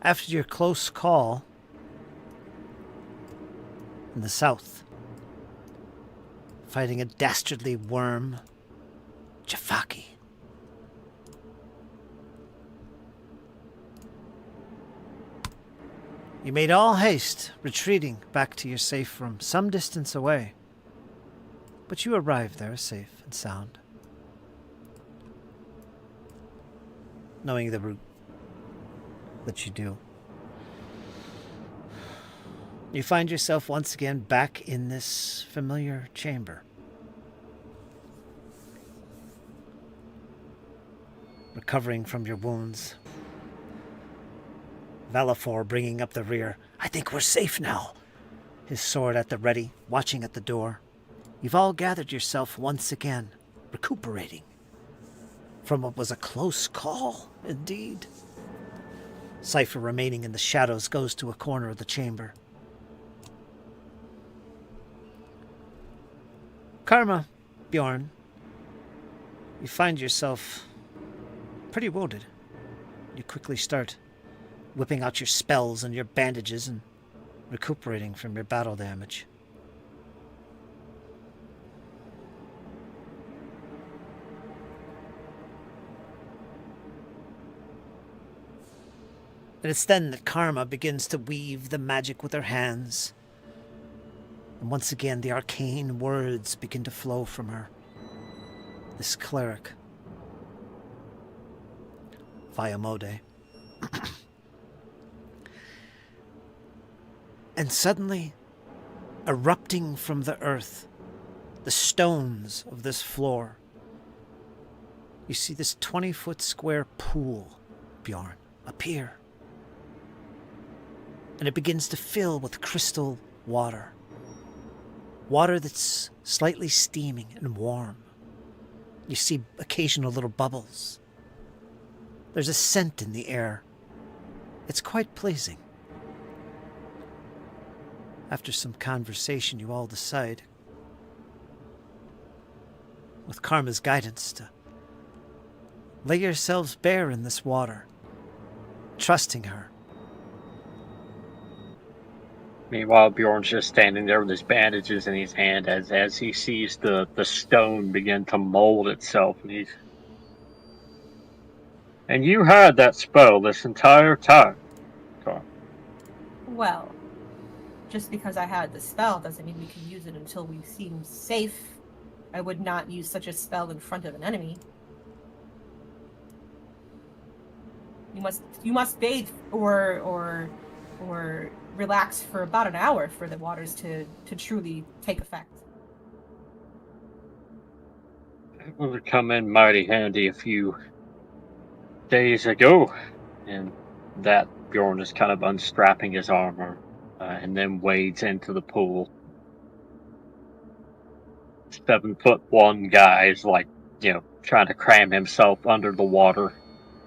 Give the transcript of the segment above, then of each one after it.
After your close call in the south, fighting a dastardly worm, Jafaki. You made all haste, retreating back to your safe room some distance away. But you arrived there safe and sound, knowing the route that you do. You find yourself once again back in this familiar chamber. Recovering from your wounds. Valafor bringing up the rear. I think we're safe now. His sword at the ready, watching at the door. You've all gathered yourself once again, recuperating from what was a close call, indeed. Cypher, remaining in the shadows, goes to a corner of the chamber. Karma, Bjorn, you find yourself pretty wounded. You quickly start whipping out your spells and your bandages and recuperating from your battle damage. And it's then that Karma begins to weave the magic with her hands. And once again, the arcane words begin to flow from her. This cleric, Viamode. And suddenly, erupting from the earth, the stones of this floor, you see this 20-foot square pool, Bjorn, appear. And it begins to fill with crystal water. Water that's slightly steaming and warm. You see occasional little bubbles. There's a scent in the air. It's quite pleasing. After some conversation, you all decide, with Karma's guidance, to lay yourselves bare in this water, trusting her. Meanwhile, Bjorn's just standing there with his bandages in his hand as he sees the stone begin to mold itself. And you had that spell this entire time. Well, just because I had the spell doesn't mean we can use it until we seem safe. I would not use such a spell in front of an enemy. You must bathe or relax for about an hour for the waters to truly take effect. It would have come in mighty handy a few days ago, and that Bjorn is kind of unstrapping his armor and then wades into the pool. 7'1" guy is trying to cram himself under the water,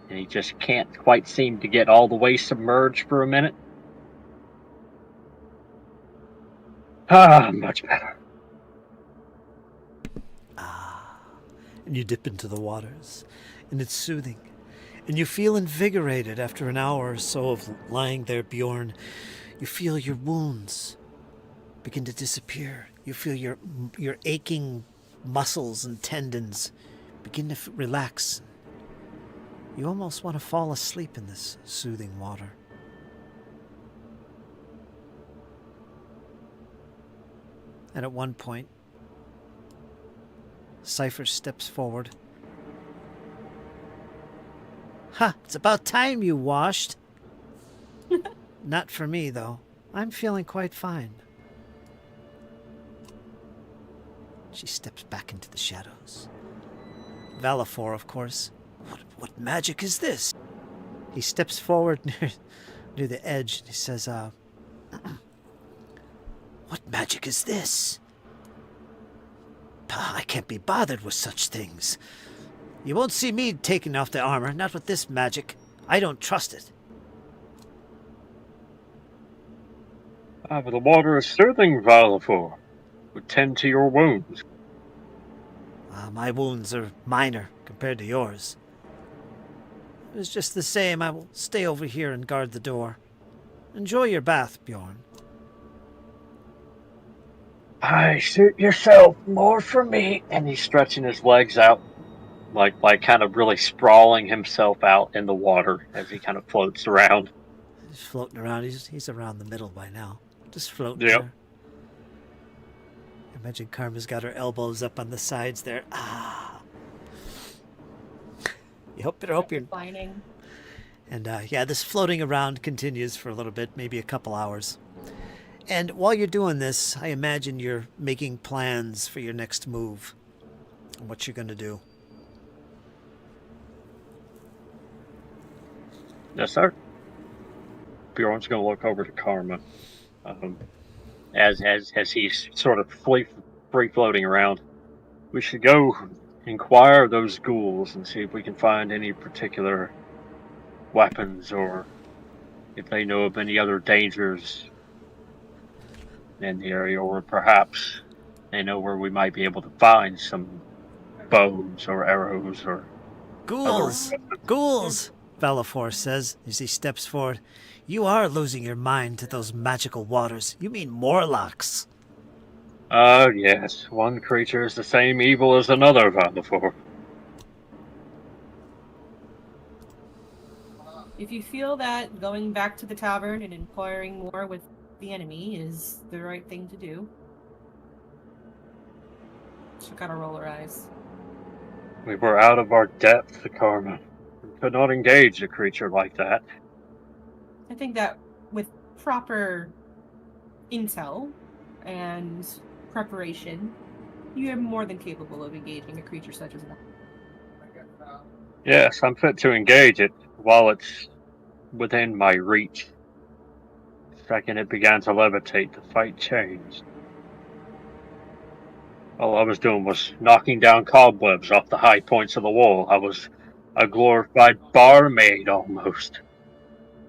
and he just can't quite seem to get all the way submerged for a minute. Much better. And you dip into the waters, and it's soothing. And you feel invigorated after an hour or so of lying there, Bjorn. You feel your wounds begin to disappear. You feel your aching muscles and tendons begin to relax. You almost want to fall asleep in this soothing water. And at one point, Cypher steps forward. Ha! It's about time you washed. Not for me, though. I'm feeling quite fine. She steps back into the shadows. Valafor, of course. What magic is this? He steps forward near the edge and he says, What magic is this? I can't be bothered with such things. You won't see me taking off the armor, not with this magic. I don't trust it. But the water is soothing, Valafor. Would tend to your wounds. My wounds are minor compared to yours. It was just the same. I will stay over here and guard the door. Enjoy your bath, Bjorn. I suit yourself, more for me. And he's stretching his legs out, like kind of really sprawling himself out in the water as he kind of floats around. He's floating around. He's around the middle by now. Just floating Yep. there. Imagine Karma's got her elbows up on the sides there. Ah. You hope you're... Reclining. And yeah, this floating around continues for a little bit, maybe a couple hours. And while you're doing this, I imagine you're making plans for your next move and what you're going to do. Yes, sir. Bjorn's going to look over to Karma, as he's sort of free floating around. We should go inquire of those ghouls and see if we can find any particular weapons, or if they know of any other dangers in the area, or perhaps they know where we might be able to find some bows or arrows or Ghouls! Ghouls! Valifor says as he steps forward. You are losing your mind to those magical waters. You mean Morlocks. Yes. One creature is the same evil as another, Valifor. If you feel that going back to the tavern and inquiring more with the enemy is the right thing to do, she gotta roll her eyes. We were out of our depth, Karma. We could not engage a creature like that. I think that with proper intel and preparation, you are more than capable of engaging a creature such as that. Yes, I'm fit to engage it while it's within my reach. The second it began to levitate, the fight changed. All I was doing was knocking down cobwebs off the high points of the wall. I was a glorified barmaid, almost.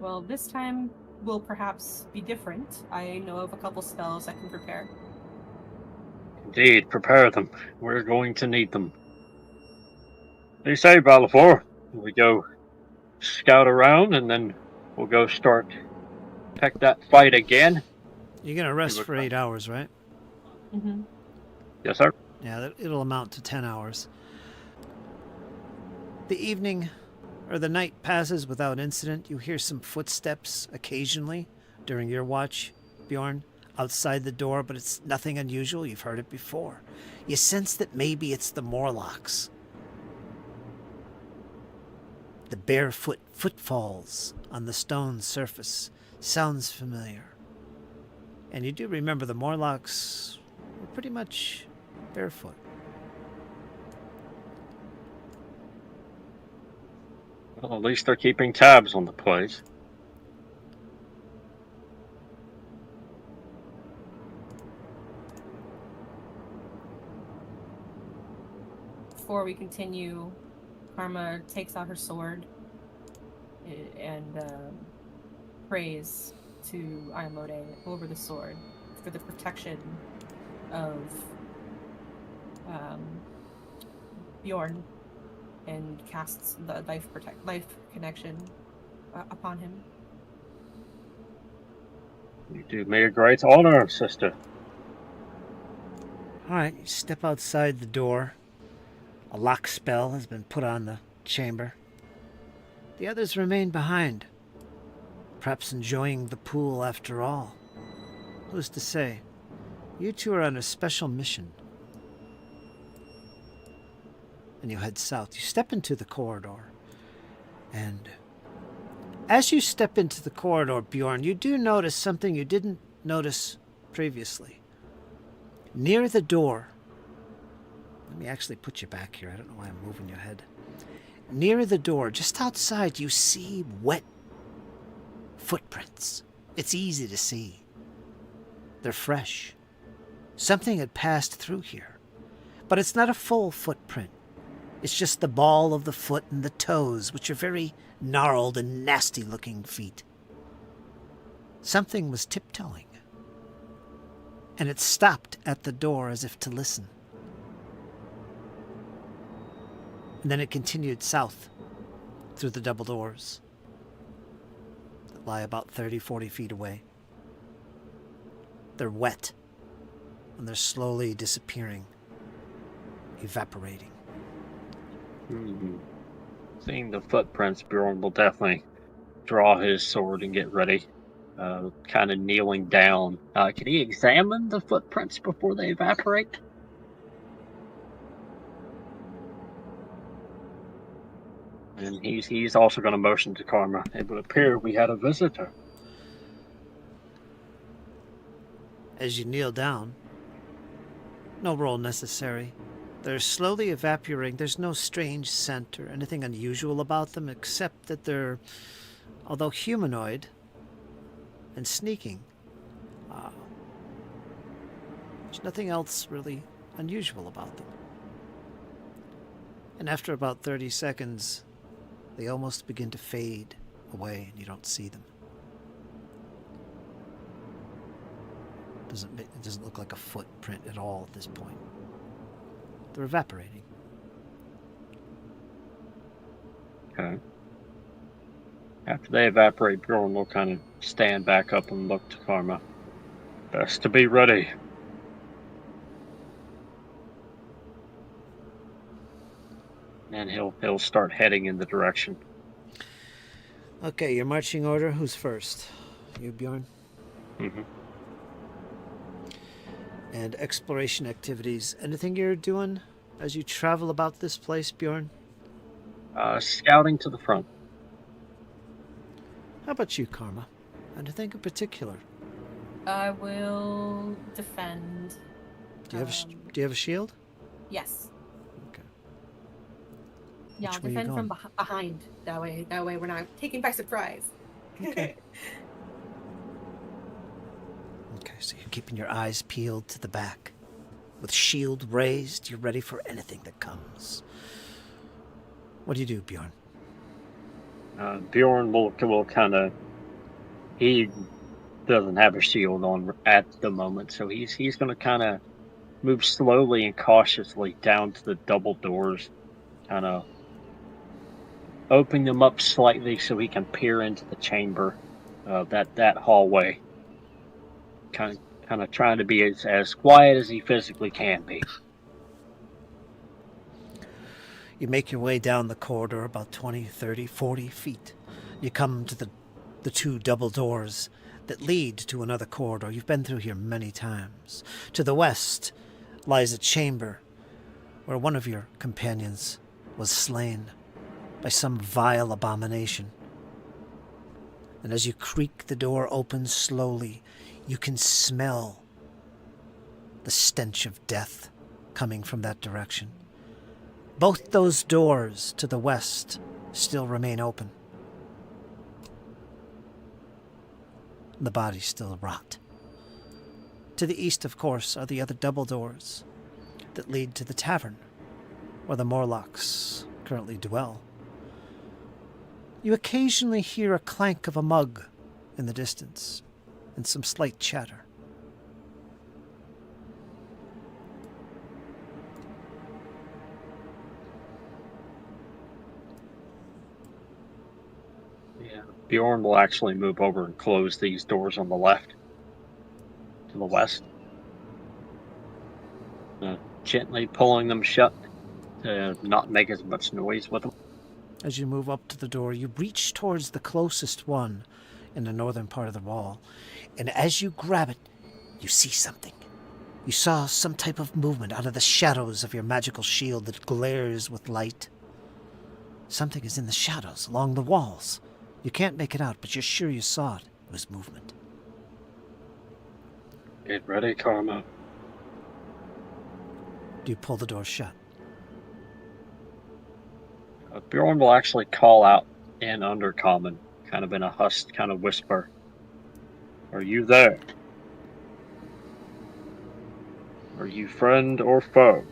Well, this time will perhaps be different. I know of a couple spells I can prepare. Indeed, prepare them. We're going to need them. What do you say, Valifor? We go scout around, and then we'll go peck that fight again? You're going to rest for 8 hours, right? Mm-hmm. Yes, sir. Yeah, it'll amount to 10 hours. The evening or the night passes without incident. You hear some footsteps occasionally during your watch, Bjorn, outside the door, but it's nothing unusual. You've heard it before. You sense that maybe it's the Morlocks. The barefoot footfalls on the stone surface sounds familiar. And you do remember the Morlocks were pretty much barefoot. Well, at least they're keeping tabs on the place. Before we continue, Karma takes out her sword and prays to Ayamode over the sword for the protection of Bjorn, and casts the life connection upon him. You do me a great honor, sister. All right, you step outside the door. A lock spell has been put on the chamber. The others remain behind, perhaps enjoying the pool after all. Who's to say? You two are on a special mission. And you head south. You step into the corridor. And as you step into the corridor, Bjorn, you do notice something you didn't notice previously. Near the door, let me actually put you back here. I don't know why I'm moving your head. Near the door, just outside, you see wet footprints. It's easy to see. They're fresh. Something had passed through here. But it's not a full footprint. It's just the ball of the foot and the toes, which are very gnarled and nasty-looking feet. Something was tiptoeing. And it stopped at the door as if to listen. And then it continued south, through the double doors that lie about 30, 40 feet away. They're wet, and they're slowly disappearing, evaporating. Hmm. Seeing the footprints, Bjorn will definitely draw his sword and get ready. Kind of kneeling down. Can he examine the footprints before they evaporate? And he's also going to motion to Karma. It would appear we had a visitor. As you kneel down, no roll necessary. They're slowly evaporating. There's no strange scent or anything unusual about them, except that they're, although humanoid and sneaking, there's nothing else really unusual about them. And after about 30 seconds, they almost begin to fade away and you don't see them. It doesn't look like a footprint at all at this point. They're evaporating. Okay. After they evaporate, Bjorn will kind of stand back up and look to Karma. Best to be ready. And he'll start heading in the direction. Okay, your marching order. Who's first? You, Bjorn? Mm-hmm. And exploration activities. Anything you're doing as you travel about this place, Bjorn? Scouting to the front. How about you, Karma? Anything in particular? I will defend. Do you have a shield? Yes. Okay. Yeah, Which I'll way you defend from going? behind. That way we're not taken by surprise. Okay. Okay, so you're keeping your eyes peeled to the back. With shield raised, you're ready for anything that comes. What do you do, Bjorn? Bjorn will kind of. He doesn't have a shield on at the moment, so he's going to kind of move slowly and cautiously down to the double doors, kind of opening them up slightly so he can peer into the chamber, that hallway. Kind of trying to be as quiet as he physically can be. You make your way down the corridor about 20, 30, 40 feet. You come to the two double doors that lead to another corridor. You've been through here many times. To the west lies a chamber where one of your companions was slain by some vile abomination. And as you creak the door open slowly, you can smell the stench of death coming from that direction. Both those doors to the west still remain open. The bodies still rot. To the east, of course, are the other double doors that lead to the tavern, where the Morlocks currently dwell. You occasionally hear a clank of a mug in the distance, and some slight chatter. Yeah, Bjorn will actually move over and close these doors on the left, to the west, gently pulling them shut to not make as much noise with them. As you move up to the door, you reach towards the closest one in the northern part of the wall, and as you grab it, you see something. You saw some type of movement out of the shadows of your magical shield that glares with light. Something is in the shadows along the walls. You can't make it out, but you're sure you saw it. It was movement. Get ready, Karma. Do you pull the door shut? Bjorn will actually call out in Undercommon, kind of in a hushed kind of whisper. Are you there? Are you friend or foe?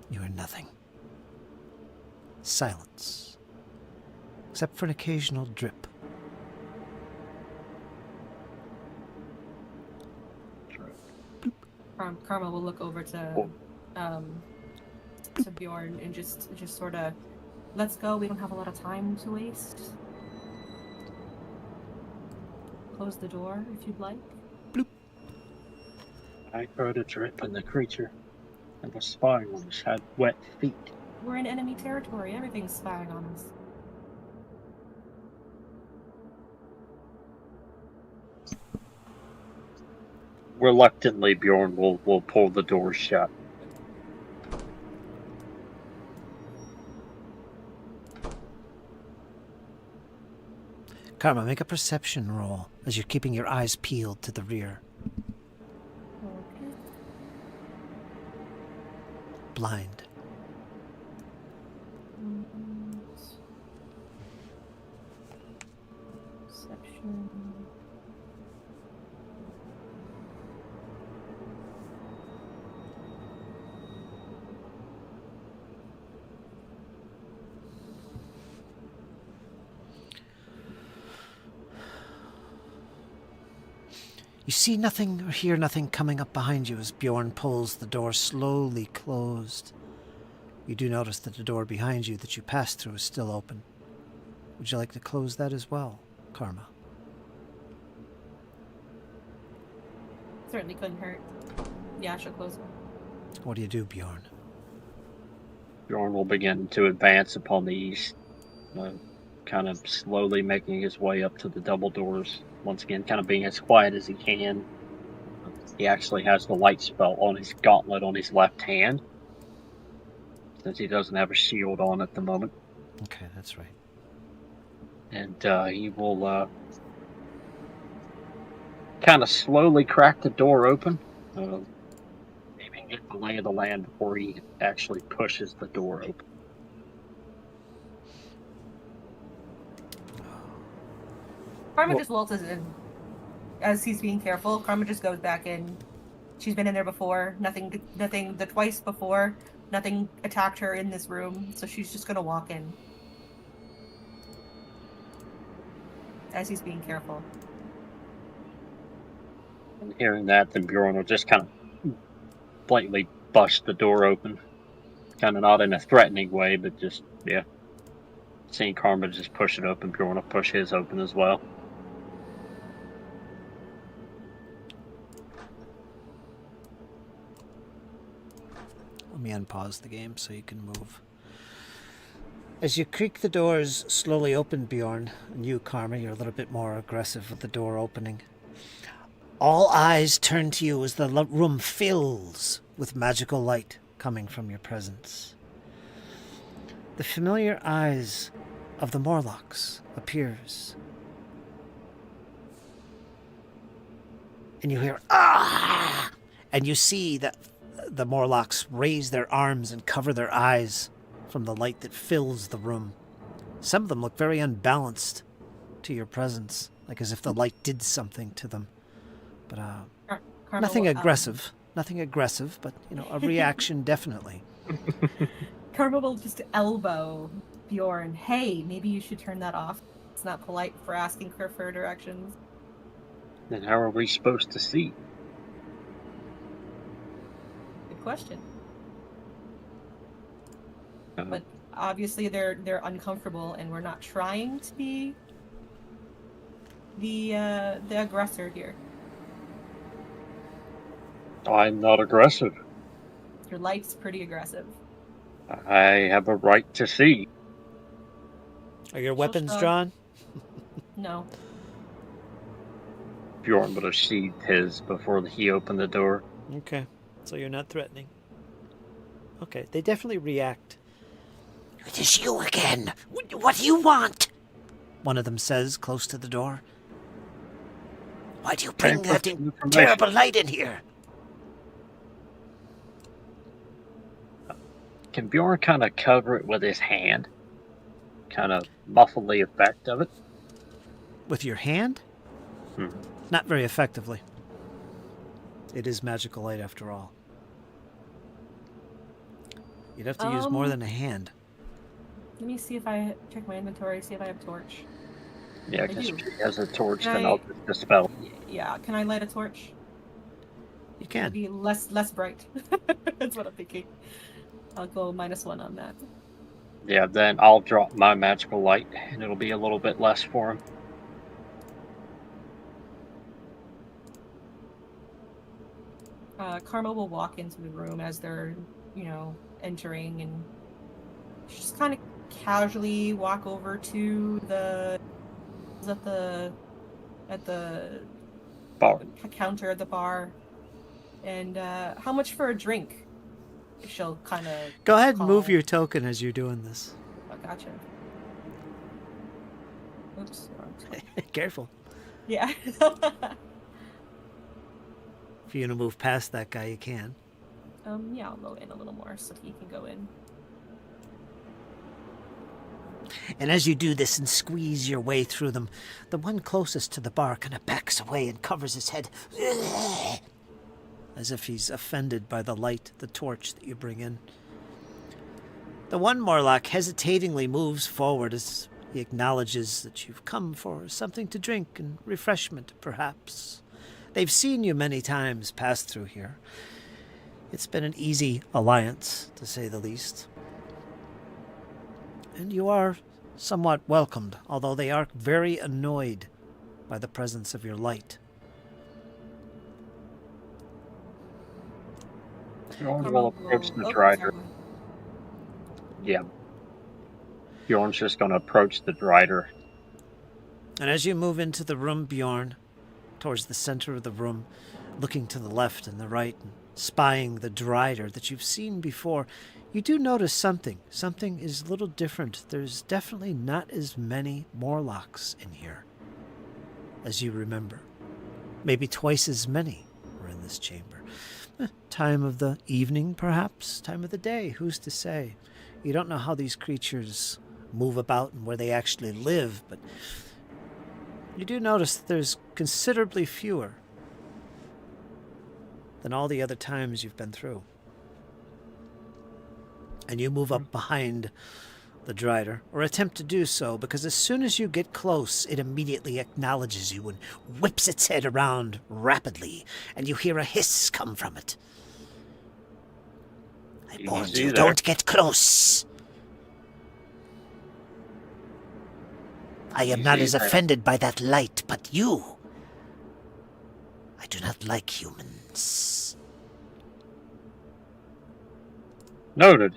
You hear nothing. Silence. Except for an occasional drip. Karma will look over to to Bjorn and just sort of, let's go. We don't have a lot of time to waste. Close the door if you'd like. I heard a drip and the creature and the spying on us had wet feet. We're in enemy territory. Everything's spying on us. Reluctantly, Bjorn will pull the door shut. Karma, make a perception roll as you're keeping your eyes peeled to the rear. Okay. Blind. Perception. You see nothing or hear nothing coming up behind you as Bjorn pulls the door slowly closed. You do notice that the door behind you that you passed through is still open. Would you like to close that as well, Karma? Certainly couldn't hurt. Yeah, she'll close it. What do you do, Bjorn? Bjorn will begin to advance upon the east, kind of slowly making his way up to the double doors. Once again, kind of being as quiet as he can. He actually has the light spell on his gauntlet on his left hand, since he doesn't have a shield on at the moment. Okay, that's right. And he will kind of slowly crack the door open, maybe get the lay of the land before he actually pushes the door open. Karma just waltzes in. As he's being careful, Karma just goes back in. She's been in there before. Nothing, the twice before. Nothing attacked her in this room, so she's just gonna walk in. As he's being careful. And hearing that, then Bjorn will just kind of blatantly bust the door open. Kind of not in a threatening way, but just, yeah. Seeing Karma just push it open, Bjorn will push his open as well. Let me unpause the game so you can move. As you creak the doors slowly open, Bjorn, and you, Karma, you're a little bit more aggressive with the door opening. All eyes turn to you as the room fills with magical light coming from your presence. The familiar eyes of the Morlocks appears. And you hear, "Ah!" And you see that the Morlocks raise their arms and cover their eyes from the light that fills the room. Some of them look very unbalanced to your presence, like as if the light did something to them. But nothing aggressive. Nothing aggressive, but, a reaction definitely. Karma will just elbow Bjorn. Hey, maybe you should turn that off. It's not polite for asking for directions. Then how are we supposed to see? Good question. But obviously they're uncomfortable, and we're not trying to be the aggressor here. I'm not aggressive. Your light's pretty aggressive. I have a right to see. Are your weapons drawn? No. Bjorn would have sheathed his before he opened the door. Okay, so you're not threatening. Okay, they definitely react. It is you again. What do you want? One of them says, close to the door. Why do you bring that terrible light in here? Can Bjorn kind of cover it with his hand? Kind of muffle the effect of it? With your hand? Not very effectively. It is magical light after all. You'd have to use more than a hand. Let me see if I check my inventory, see if I have a torch. Yeah, because if he has a torch, then I'll just dispel. Yeah, can I light a torch? You can. It'd be less bright. That's what I'm thinking. I'll go -1 on that. Yeah, then I'll drop my magical light, and it'll be a little bit less for him. Karma will walk into the room as they're, entering, and just kind of casually walk over to the at the Bar. counter at the bar. And how much for a drink? She'll kind of Go ahead and move your token as you're doing this. Oh, gotcha. Oops. Careful. Yeah. If you're going to move past that guy, you can. Yeah, I'll go in a little more so he can go in. And as you do this and squeeze your way through them, the one closest to the bar kind of backs away and covers his head, as if he's offended by the light, the torch that you bring in. The one Morlock hesitatingly moves forward as he acknowledges that you've come for something to drink and refreshment, perhaps. They've seen you many times pass through here. It's been an easy alliance, to say the least. And you are somewhat welcomed, although they are very annoyed by the presence of your light. Bjorn will approach the drider. Yeah. Bjorn's just going to approach the drider. And as you move into the room, Bjorn, towards the center of the room, looking to the left and the right and spying the drider that you've seen before, you do notice something. Something is a little different. There's definitely not as many Morlocks in here as you remember. Maybe twice as many were in this chamber. Time of the evening, perhaps? Time of the day, who's to say? You don't know how these creatures move about and where they actually live, but you do notice that there's considerably fewer than all the other times you've been through. And you move up behind the drider, or attempt to do so, because as soon as you get close, it immediately acknowledges you and whips its head around rapidly, and you hear a hiss come from it. I warned you, don't get close. I am not as offended by that light, but you. I do not like humans. Noted.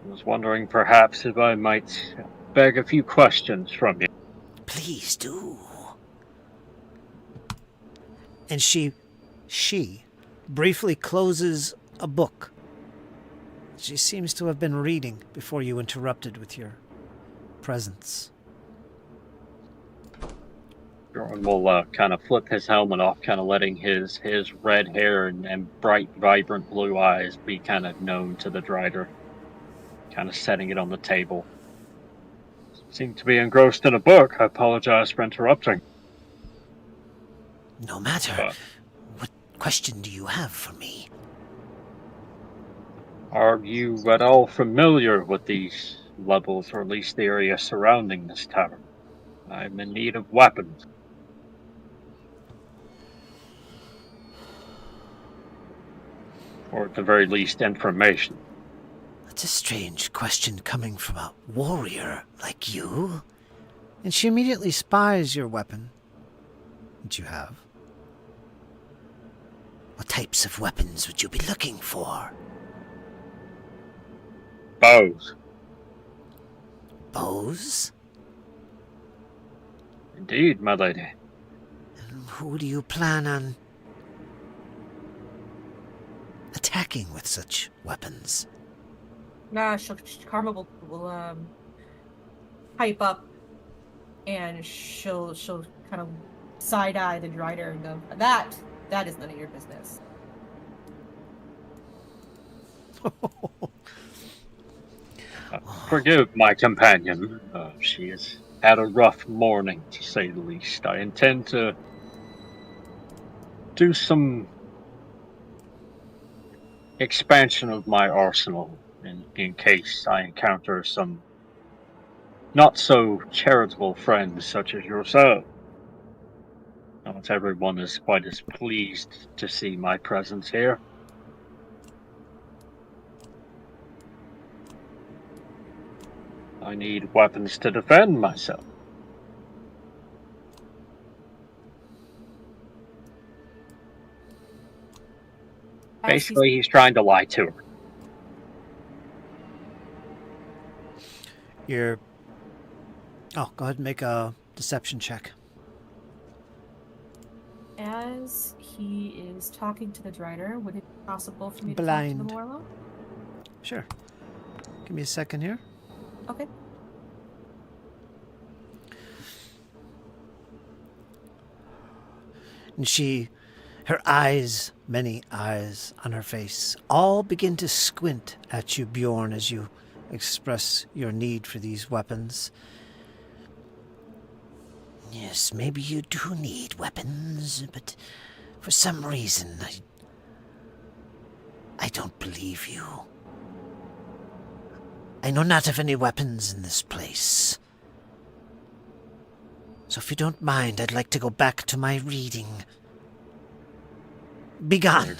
I was wondering perhaps if I might beg a few questions from you. Please do. And she briefly closes a book. She seems to have been reading before you interrupted with your presence. Bjorn will kind of flip his helmet off, kind of letting his red hair and bright, vibrant blue eyes be kind of known to the drider. Kind of setting it on the table. Seem to be engrossed in a book. I apologize for interrupting. No matter. What question do you have for me? Are you at all familiar with these levels, or at least the area surrounding this tavern? I'm in need of weapons. Or at the very least, information. That's a strange question coming from a warrior like you. And she immediately spies your weapon that you have. What types of weapons would you be looking for? Bows. Bows? Indeed, my lady. And who do you plan on attacking with such weapons? Nah, Karma will pipe up, and she'll kind of side eye the drider and go, that is none of your business. Forgive my companion. She has had a rough morning, to say the least. I intend to do some expansion of my arsenal in case I encounter some not so charitable friends such as yourself. Not everyone is quite as pleased to see my presence here. I need weapons to defend myself. Basically, he's trying to lie to her. Go ahead and make a deception check. As he is talking to the Drider, would it be possible for me to Blind. talk to the Warlock? Sure. Give me a second here. Okay. And her eyes, many eyes on her face, all begin to squint at you, Bjorn, as you express your need for these weapons. Yes, maybe you do need weapons, but for some reason, I don't believe you. I know not of any weapons in this place. So if you don't mind, I'd like to go back to my reading. Begone.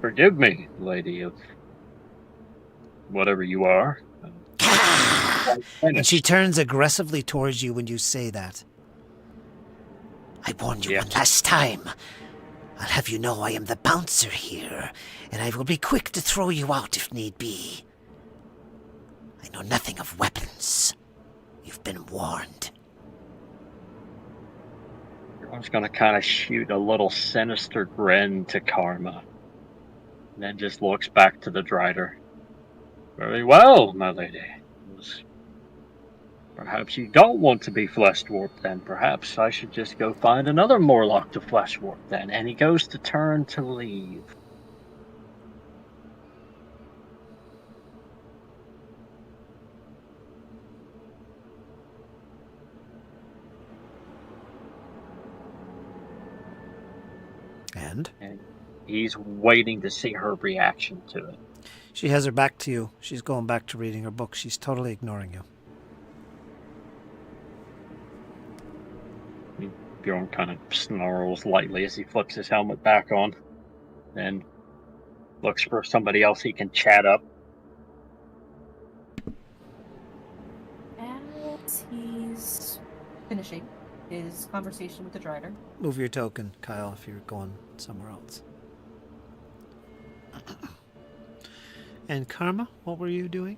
Forgive me, lady of whatever you are. And she turns aggressively towards you when you say that. I warned you one last time. I'll have you know I am the bouncer here, and I will be quick to throw you out if need be. I know nothing of weapons. You've been warned. I was going to kind of shoot a little sinister grin to Karma, and then just looks back to the Drider. Very well, my lady. Perhaps you don't want to be flesh warped then. Perhaps I should just go find another Morlock to flesh warp then. And he goes to turn to leave. And he's waiting to see her reaction to it. She has her back to you. She's going back to reading her book. She's totally ignoring you. Bjorn kind of snarls lightly as he flips his helmet back on and looks for somebody else he can chat up. As he's finishing his conversation with the Drider. Move your token, Kyle, if you're going somewhere else. And Karma, what were you doing?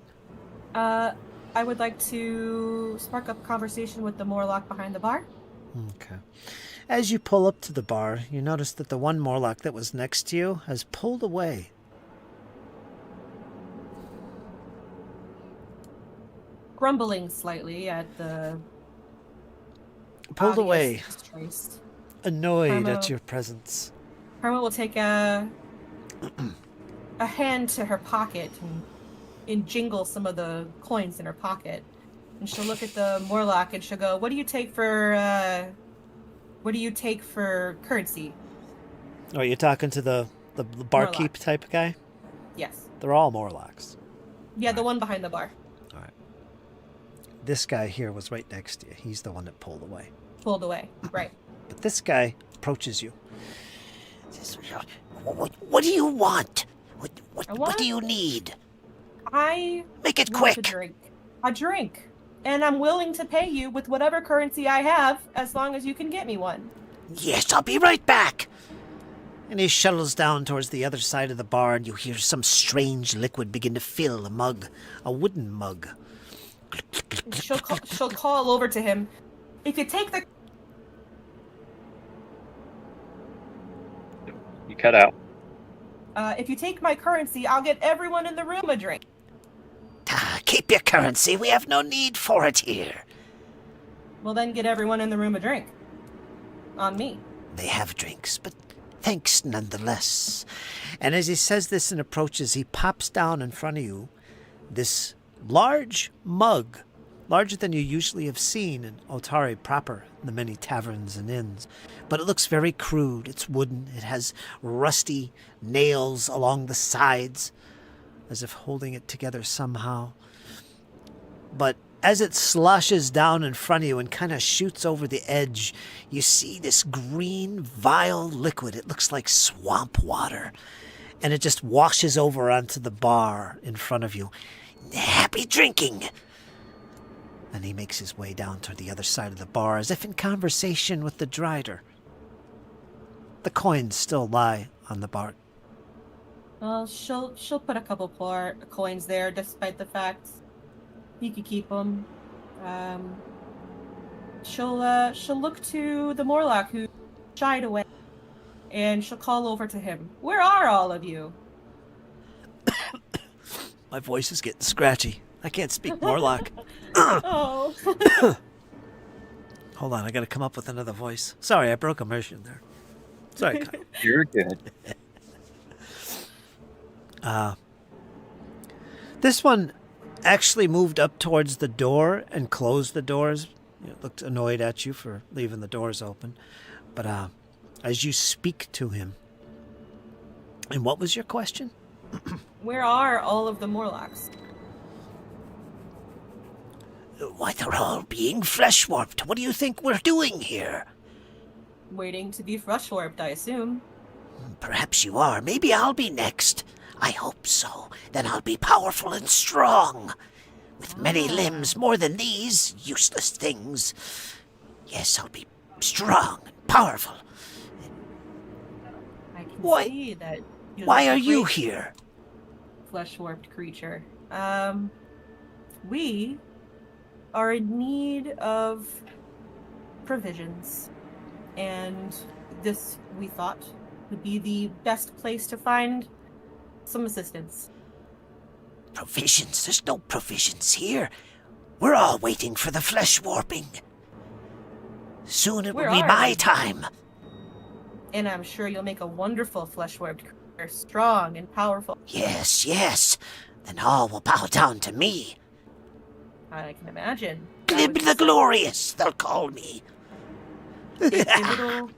I would like to spark up conversation with the Morlock behind the bar. Okay. As you pull up to the bar, you notice that the one Morlock that was next to you has pulled away. Grumbling slightly at the... Pulled away. Disgraced. Annoyed at your presence. Karma will take a hand to her pocket and jingle some of the coins in her pocket. And she'll look at the Morlock and she'll go, what do you take for currency? Oh, you're talking to the barkeep Morlock. type guy? Yes. They're all Morlocks. Yeah, the one behind the bar. All right. This guy here was right next to you. He's the one that pulled away. Pulled away, right. But this guy approaches you. What do you want? What do you need? I Make it want quick. A drink. And I'm willing to pay you with whatever currency I have, as long as you can get me one. Yes, I'll be right back. And he shuttles down towards the other side of the bar, and you hear some strange liquid begin to fill a mug, a wooden mug. She'll call over to him. If you take the... You cut out. If you take my currency, I'll get everyone in the room a drink. Keep your currency. We have no need for it here. Well, then get everyone in the room a drink. On me. They have drinks, but thanks nonetheless. And as he says this and approaches, he pops down in front of you this large mug, larger than you usually have seen in Otari proper, the many taverns and inns. But it looks very crude. It's wooden. It has rusty nails along the sides, as if holding it together somehow. But as it sloshes down in front of you and kind of shoots over the edge, you see this green, vile liquid. It looks like swamp water. And it just washes over onto the bar in front of you. Happy drinking! And he makes his way down to the other side of the bar, as if in conversation with the drider. The coins still lie on the bar. Well, she'll put a couple more coins there, despite the fact he could keep them. She'll look to the Morlock who shied away, and she'll call over to him. Where are all of you? My voice is getting scratchy. I can't speak Morlock. Oh. Hold on, I gotta come up with another voice. Sorry, I broke immersion there. Sorry, Kyle. You're good. This one actually moved up towards the door and closed the doors. It looked annoyed at you for leaving the doors open. But as you speak to him, and what was your question? Where are all of the Morlocks? Why, they're all being flesh warped. What do you think we're doing here? Waiting to be flesh warped, I assume. Perhaps you are. Maybe I'll be next. I hope so. Then I'll be powerful and strong. With many limbs, more than these useless things. Yes, I'll be strong and powerful. I can Why- see that. Why are you here? Flesh warped creature. We are in need of provisions, and this, we thought, would be the best place to find some assistance. Provisions? There's no provisions here. We're all waiting for the flesh warping. Soon it Where will be are my you? time. And I'm sure you'll make a wonderful flesh warped creature, strong and powerful. Yes, yes. Then all will bow down to me. I can imagine. Glib the Glorious, they'll call me. The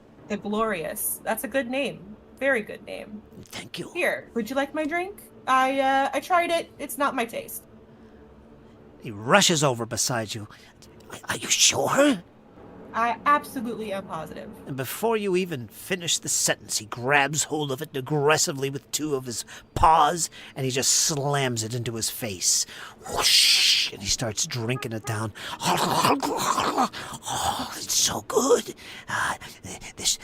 Glorious. That's a good name. Very good name. Thank you. Here, would you like my drink? I tried it. It's not my taste. He rushes over beside you. Are you sure? I absolutely am positive. And before you even finish the sentence, he grabs hold of it aggressively with two of his paws, and he just slams it into his face. Whoosh! And he starts drinking it down. Oh, it's so good.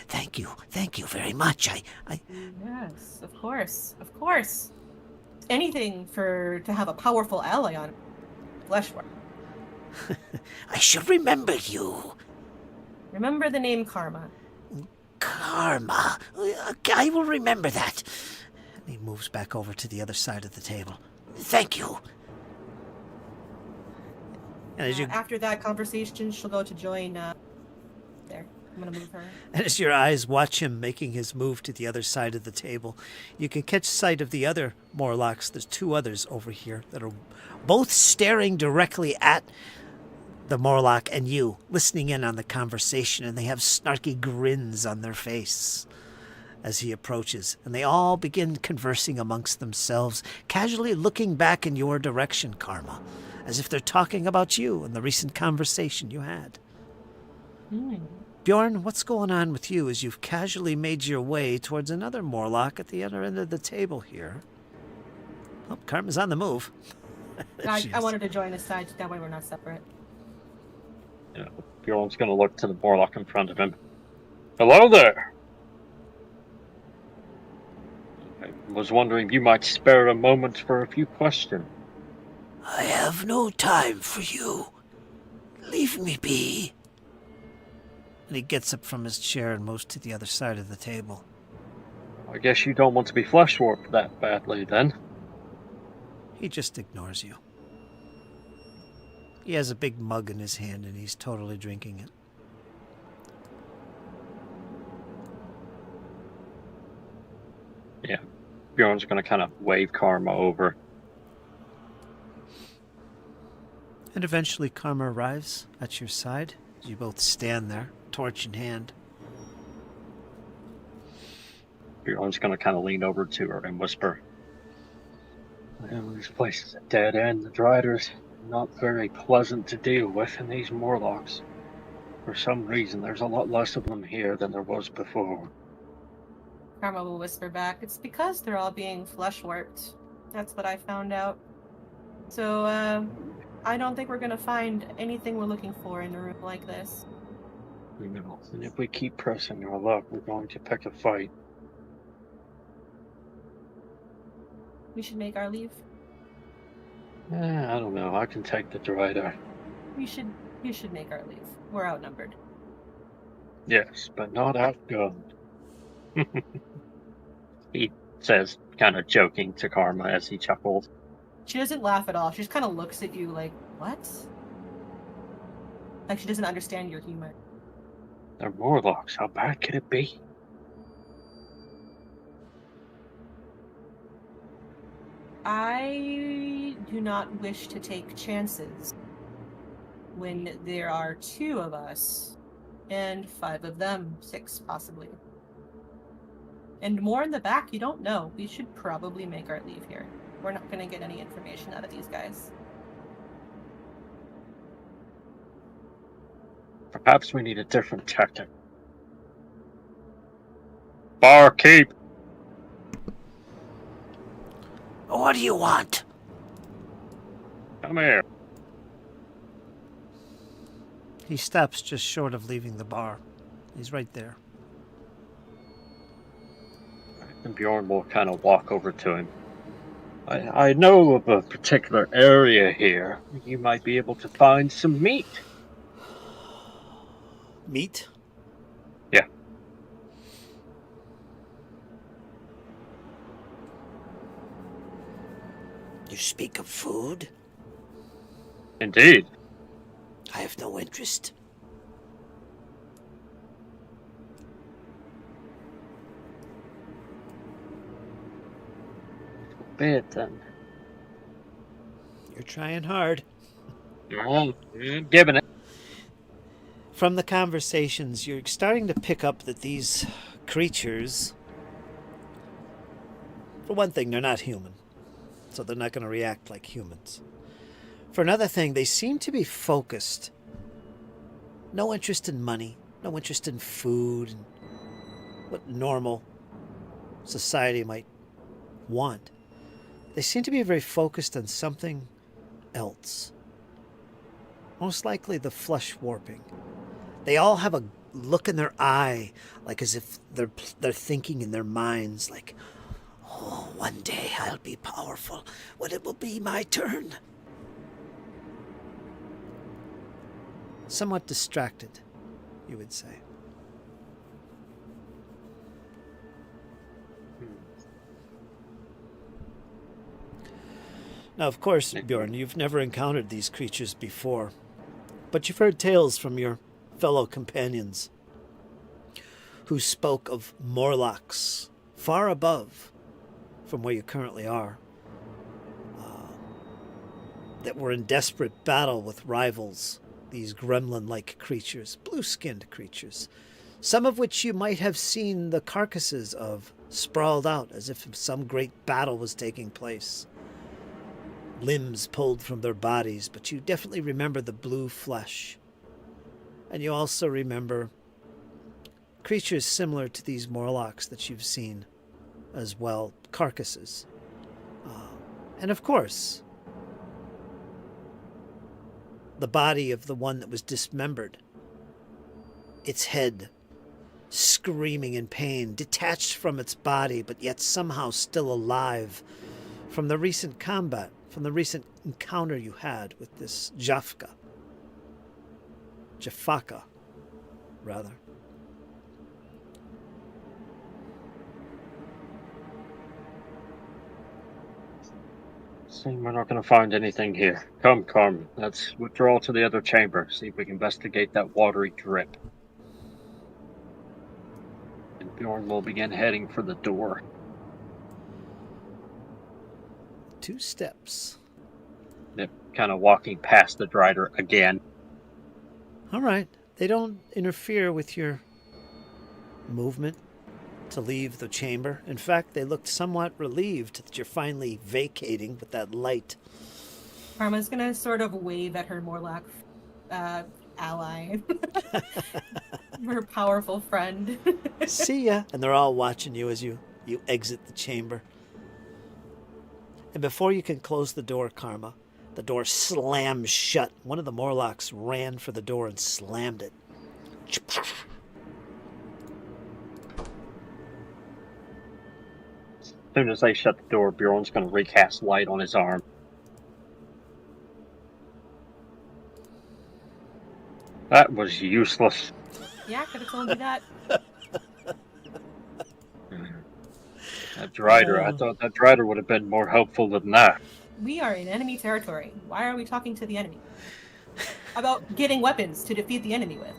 Thank you very much. Yes, of course, of course. Anything to have a powerful ally on Fleshwork. I should remember you. Remember the name Karma. Karma. I will remember that. And he moves back over to the other side of the table. Thank you. And as After that conversation, she'll go to join. There, I'm gonna move her. And as your eyes watch him making his move to the other side of the table, you can catch sight of the other Morlocks. There's two others over here that are both staring directly at the Morlock and you, listening in on the conversation, and they have snarky grins on their face as he approaches. And they all begin conversing amongst themselves, casually looking back in your direction, Karma, as if they're talking about you and the recent conversation you had. Bjorn, what's going on with you as you've casually made your way towards another Morlock at the other end of the table here? Oh, Karma's on the move. I wanted to join his side, that way we're not separate. Yeah, Bjorn's going to look to the Morlock in front of him. Hello there! I was wondering if you might spare a moment for a few questions. I have no time for you. Leave me be. And he gets up from his chair and moves to the other side of the table. I guess you don't want to be flesh warped that badly, then. He just ignores you. He has a big mug in his hand and he's totally drinking it. Yeah, Bjorn's going to kind of wave Karma over. And eventually Karma arrives at your side. You both stand there, torch in hand. Bjorn's going to kind of lean over to her and whisper, "This place is a dead end. The Driders not very pleasant to deal with, and these Morlocks, for some reason, there's a lot less of them here than there was before." Karma will whisper back, "It's because they're all being flesh warped. That's what I found out." So, I don't think we're gonna find anything we're looking for in a room like this. No. And if we keep pressing our luck, we're going to pick a fight. We should make our leave. I don't know. I can take the drider. You should make our leave. We're outnumbered. Yes, but not outgunned. He says, kind of joking to Karma as he chuckles. She doesn't laugh at all. She just kind of looks at you like, what? Like she doesn't understand your humor. They're Morlocks. How bad could it be? I do not wish to take chances when there are 2 of us and 5 of them, 6 possibly. And more in the back, you don't know. We should probably make our leave here. We're not going to get any information out of these guys. Perhaps we need a different tactic. Barkeep! What do you want? Come here. He stops just short of leaving the bar. He's right there. And Bjorn will kind of walk over to him. I know of a particular area here. You might be able to find some meat. Meat? Yeah. You speak of food? Indeed. I have no interest. Bit then. You're trying hard. Giving it. From the conversations, you're starting to pick up that these creatures, for one thing, they're not human, so they're not going to react like humans. For another thing, they seem to be focused. No interest in money, no interest in food, and what normal society might want. They seem to be very focused on something else. Most likely the flesh warping. They all have a look in their eye, like as if they're thinking in their minds, like, oh, one day I'll be powerful, when it will be my turn. Somewhat distracted, you would say. Now, of course, Bjorn, you've never encountered these creatures before, but you've heard tales from your fellow companions who spoke of Morlocks far above from where you currently are, that were in desperate battle with rivals, these gremlin-like creatures, blue-skinned creatures, some of which you might have seen the carcasses of sprawled out as if some great battle was taking place. Limbs pulled from their bodies, but you definitely remember the blue flesh. And you also remember creatures similar to these Morlocks that you've seen as well, carcasses. And of course, the body of the one that was dismembered, its head screaming in pain, detached from its body, but yet somehow still alive from the recent combat, from the recent encounter you had with this Jafaka, rather. Seeing we're not going to find anything here. Come, Carmen. Let's withdraw to the other chamber. See if we can investigate that watery drip. And Bjorn will begin heading for the door. 2 steps. They're kind of walking past the drider again. All right. They don't interfere with your movement to leave the chamber. In fact, they looked somewhat relieved that you're finally vacating with that light. Karma's gonna sort of wave at her Morlock ally. Her powerful friend. See ya. And they're all watching you as you exit the chamber. And before you can close the door, Karma, The door slams shut. One of the Morlocks ran for the door and slammed it. As soon as they shut the door, Bjorn's going to recast light on his arm. That was useless. Yeah, I could have told you that. That Drider, I thought that Drider would have been more helpful than that. We are in enemy territory. Why are we talking to the enemy? About getting weapons to defeat the enemy with.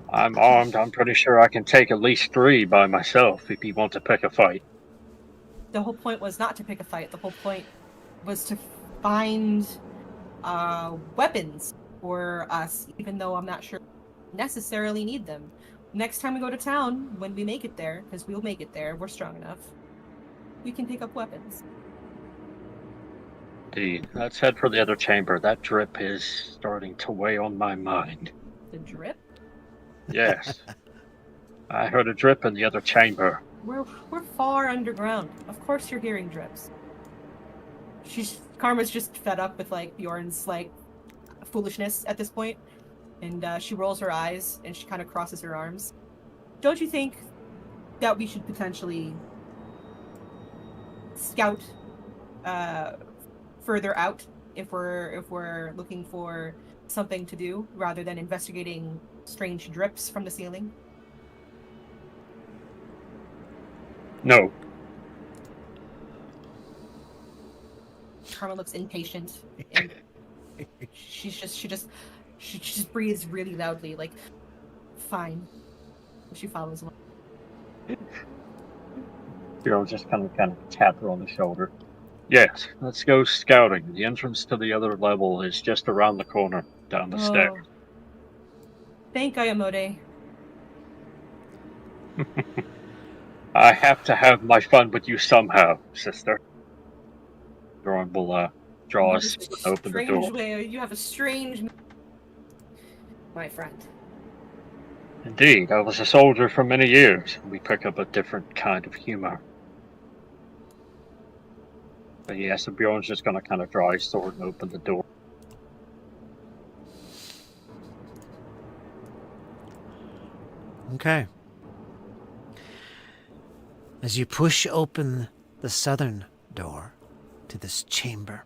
I'm armed. I'm pretty sure I can take at least 3 by myself if you want to pick a fight. The whole point was not to pick a fight. The whole point was to find weapons for us, even though I'm not sure we necessarily need them. Next time we go to town, when we make it there, because we'll make it there, we're strong enough, we can pick up weapons. Indeed. Let's head for the other chamber. That drip is starting to weigh on my mind. The drip? Yes. I heard a drip in the other chamber. We're far underground. Of course you're hearing drips. Karma's just fed up with Bjorn's foolishness at this point, and she rolls her eyes and she kind of crosses her arms. Don't you think that we should potentially scout further out if we're looking for something to do rather than investigating strange drips from the ceiling? No. Karma looks impatient, and she just breathes really loudly, fine. She follows along. Bjorn just kind of tapped her on the shoulder. Yes, let's go scouting. The entrance to the other level is just around the corner, down the stairs. Thank Ayamode. I have to have my fun with you somehow, sister. Bjorn will draw us and open the door. You have a strange... My friend. Indeed, I was a soldier for many years. We pick up a different kind of humor. But yeah, so Bjorn's just going to kind of draw his sword and open the door. Okay. As you push open the southern door to this chamber,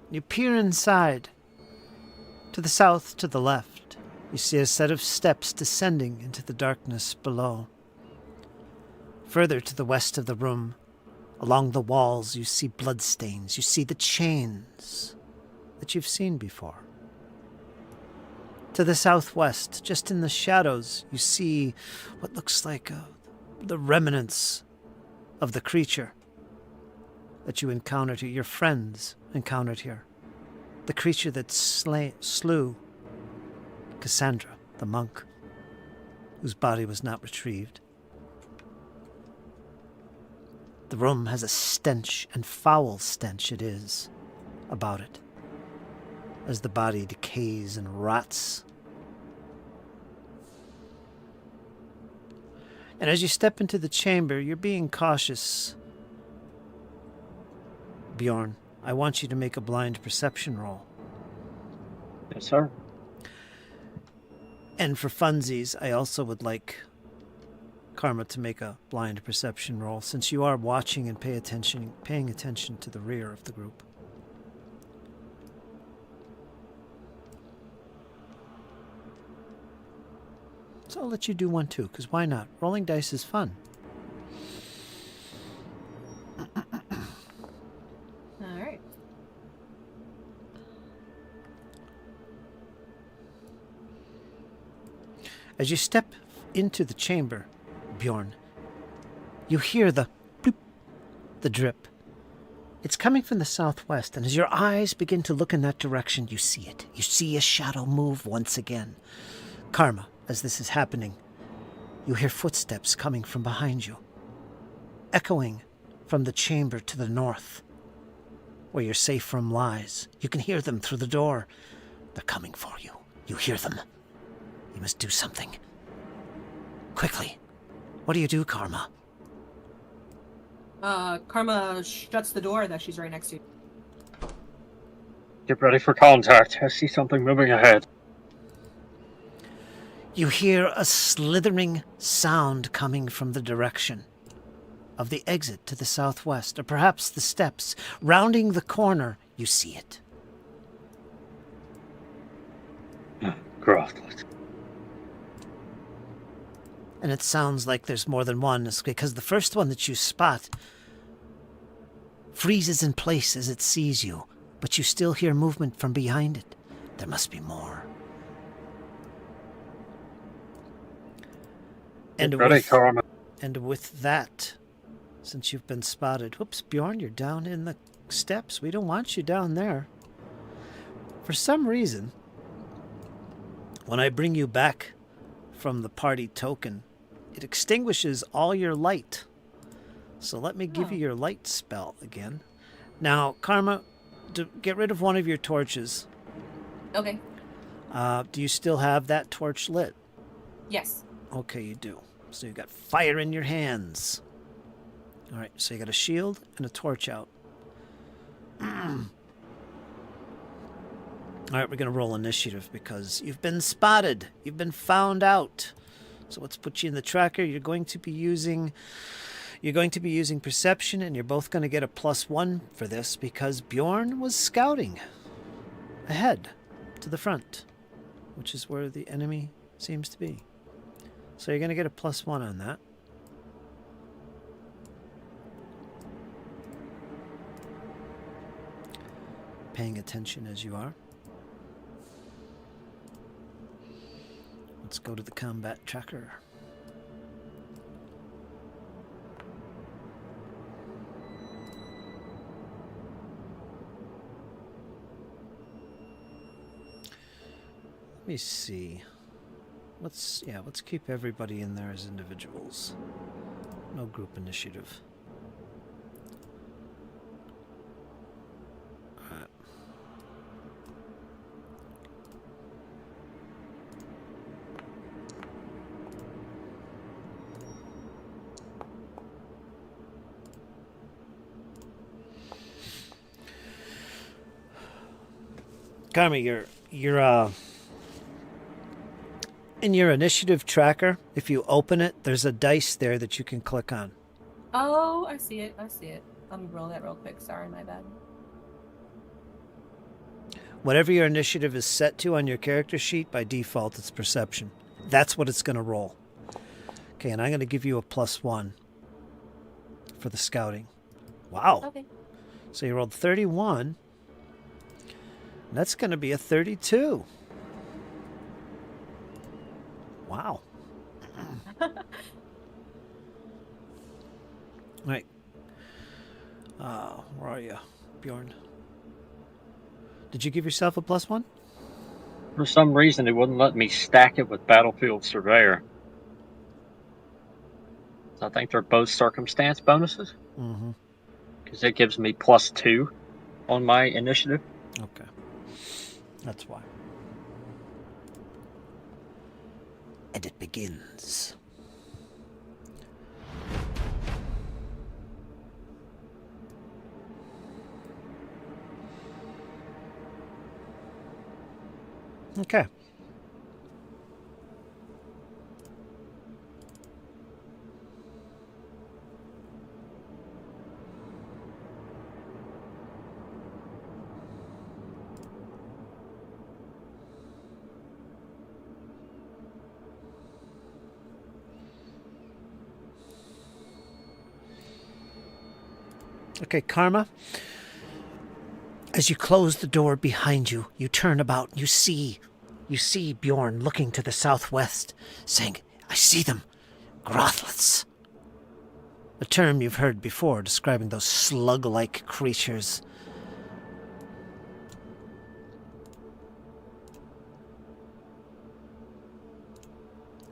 you peer inside. To the south, to the left, you see a set of steps descending into the darkness below. Further to the west of the room, along the walls, you see bloodstains. You see the chains that you've seen before. To the southwest, just in the shadows, you see what looks like the remnants of the creature that you encountered here, your friends encountered here. The creature that slew Cassandra, the monk, whose body was not retrieved. The room has a stench, and foul stench it is, about it, as the body decays and rots. And as you step into the chamber, you're being cautious. Bjorn, I want you to make a blind perception roll. Yes, sir. And for funsies, I also would like Karma to make a blind perception roll, since you are watching and paying attention to the rear of the group. So I'll let you do one too, because why not? Rolling dice is fun. Alright. As you step into the chamber, Bjorn, you hear the bloop, the drip. It's coming from the southwest, and as your eyes begin to look in that direction, you see it. You see a shadow move once again. Karma, as this is happening, you hear footsteps coming from behind you, echoing from the chamber to the north, where your safe room lies. You can hear them through the door. They're coming for you. You hear them. You must do something. Quickly. What do you do, Karma? Karma shuts the door that she's right next to. Get ready for contact. I see something moving ahead. You hear a slithering sound coming from the direction of the exit to the southwest, or perhaps the steps. Rounding the corner, you see it. Grothless. And it sounds like there's more than one, because the first one that you spot freezes in place as it sees you, but you still hear movement from behind it. There must be more. Get ready, Karma. And with that, since you've been spotted... Whoops, Bjorn, you're down in the steps. We don't want you down there. For some reason, when I bring you back from the party token, it extinguishes all your light. So let me give you your light spell again. Now, Karma, get rid of one of your torches. Okay. Do you still have that torch lit? Yes. Okay, you do. So you've got fire in your hands. All right, so you got a shield and a torch out. All right, we're going to roll initiative because you've been spotted. You've been found out. So let's put you in the tracker. You're going to be using perception, and you're both going to get a +1 for this because Bjorn was scouting ahead to the front, which is where the enemy seems to be. So you're going to get a +1 on that. Paying attention as you are. Let's go to the combat tracker. Let me see. Let's keep everybody in there as individuals. No group initiative. All right. Karma, you're in your initiative tracker. If you open it, there's a dice there that you can click on. Oh, I see it. Let me roll that real quick. Sorry, my bad. Whatever your initiative is set to on your character sheet, by default, it's perception. That's what it's going to roll. Okay, and I'm going to give you a +1 for the scouting. Wow. Okay. So you rolled 31. That's going to be a 32. Wow. Right. Where are you, Bjorn? Did you give yourself a +1? For some reason, it wouldn't let me stack it with Battlefield Surveyor. So I think they're both circumstance bonuses. Mm-hmm. Because it gives me +2 on my initiative. Okay. That's why. And it begins. Okay. Okay, Karma. As you close the door behind you, you turn about and you see Bjorn looking to the southwest, saying, "I see them. Grothlets." A term you've heard before describing those slug-like creatures.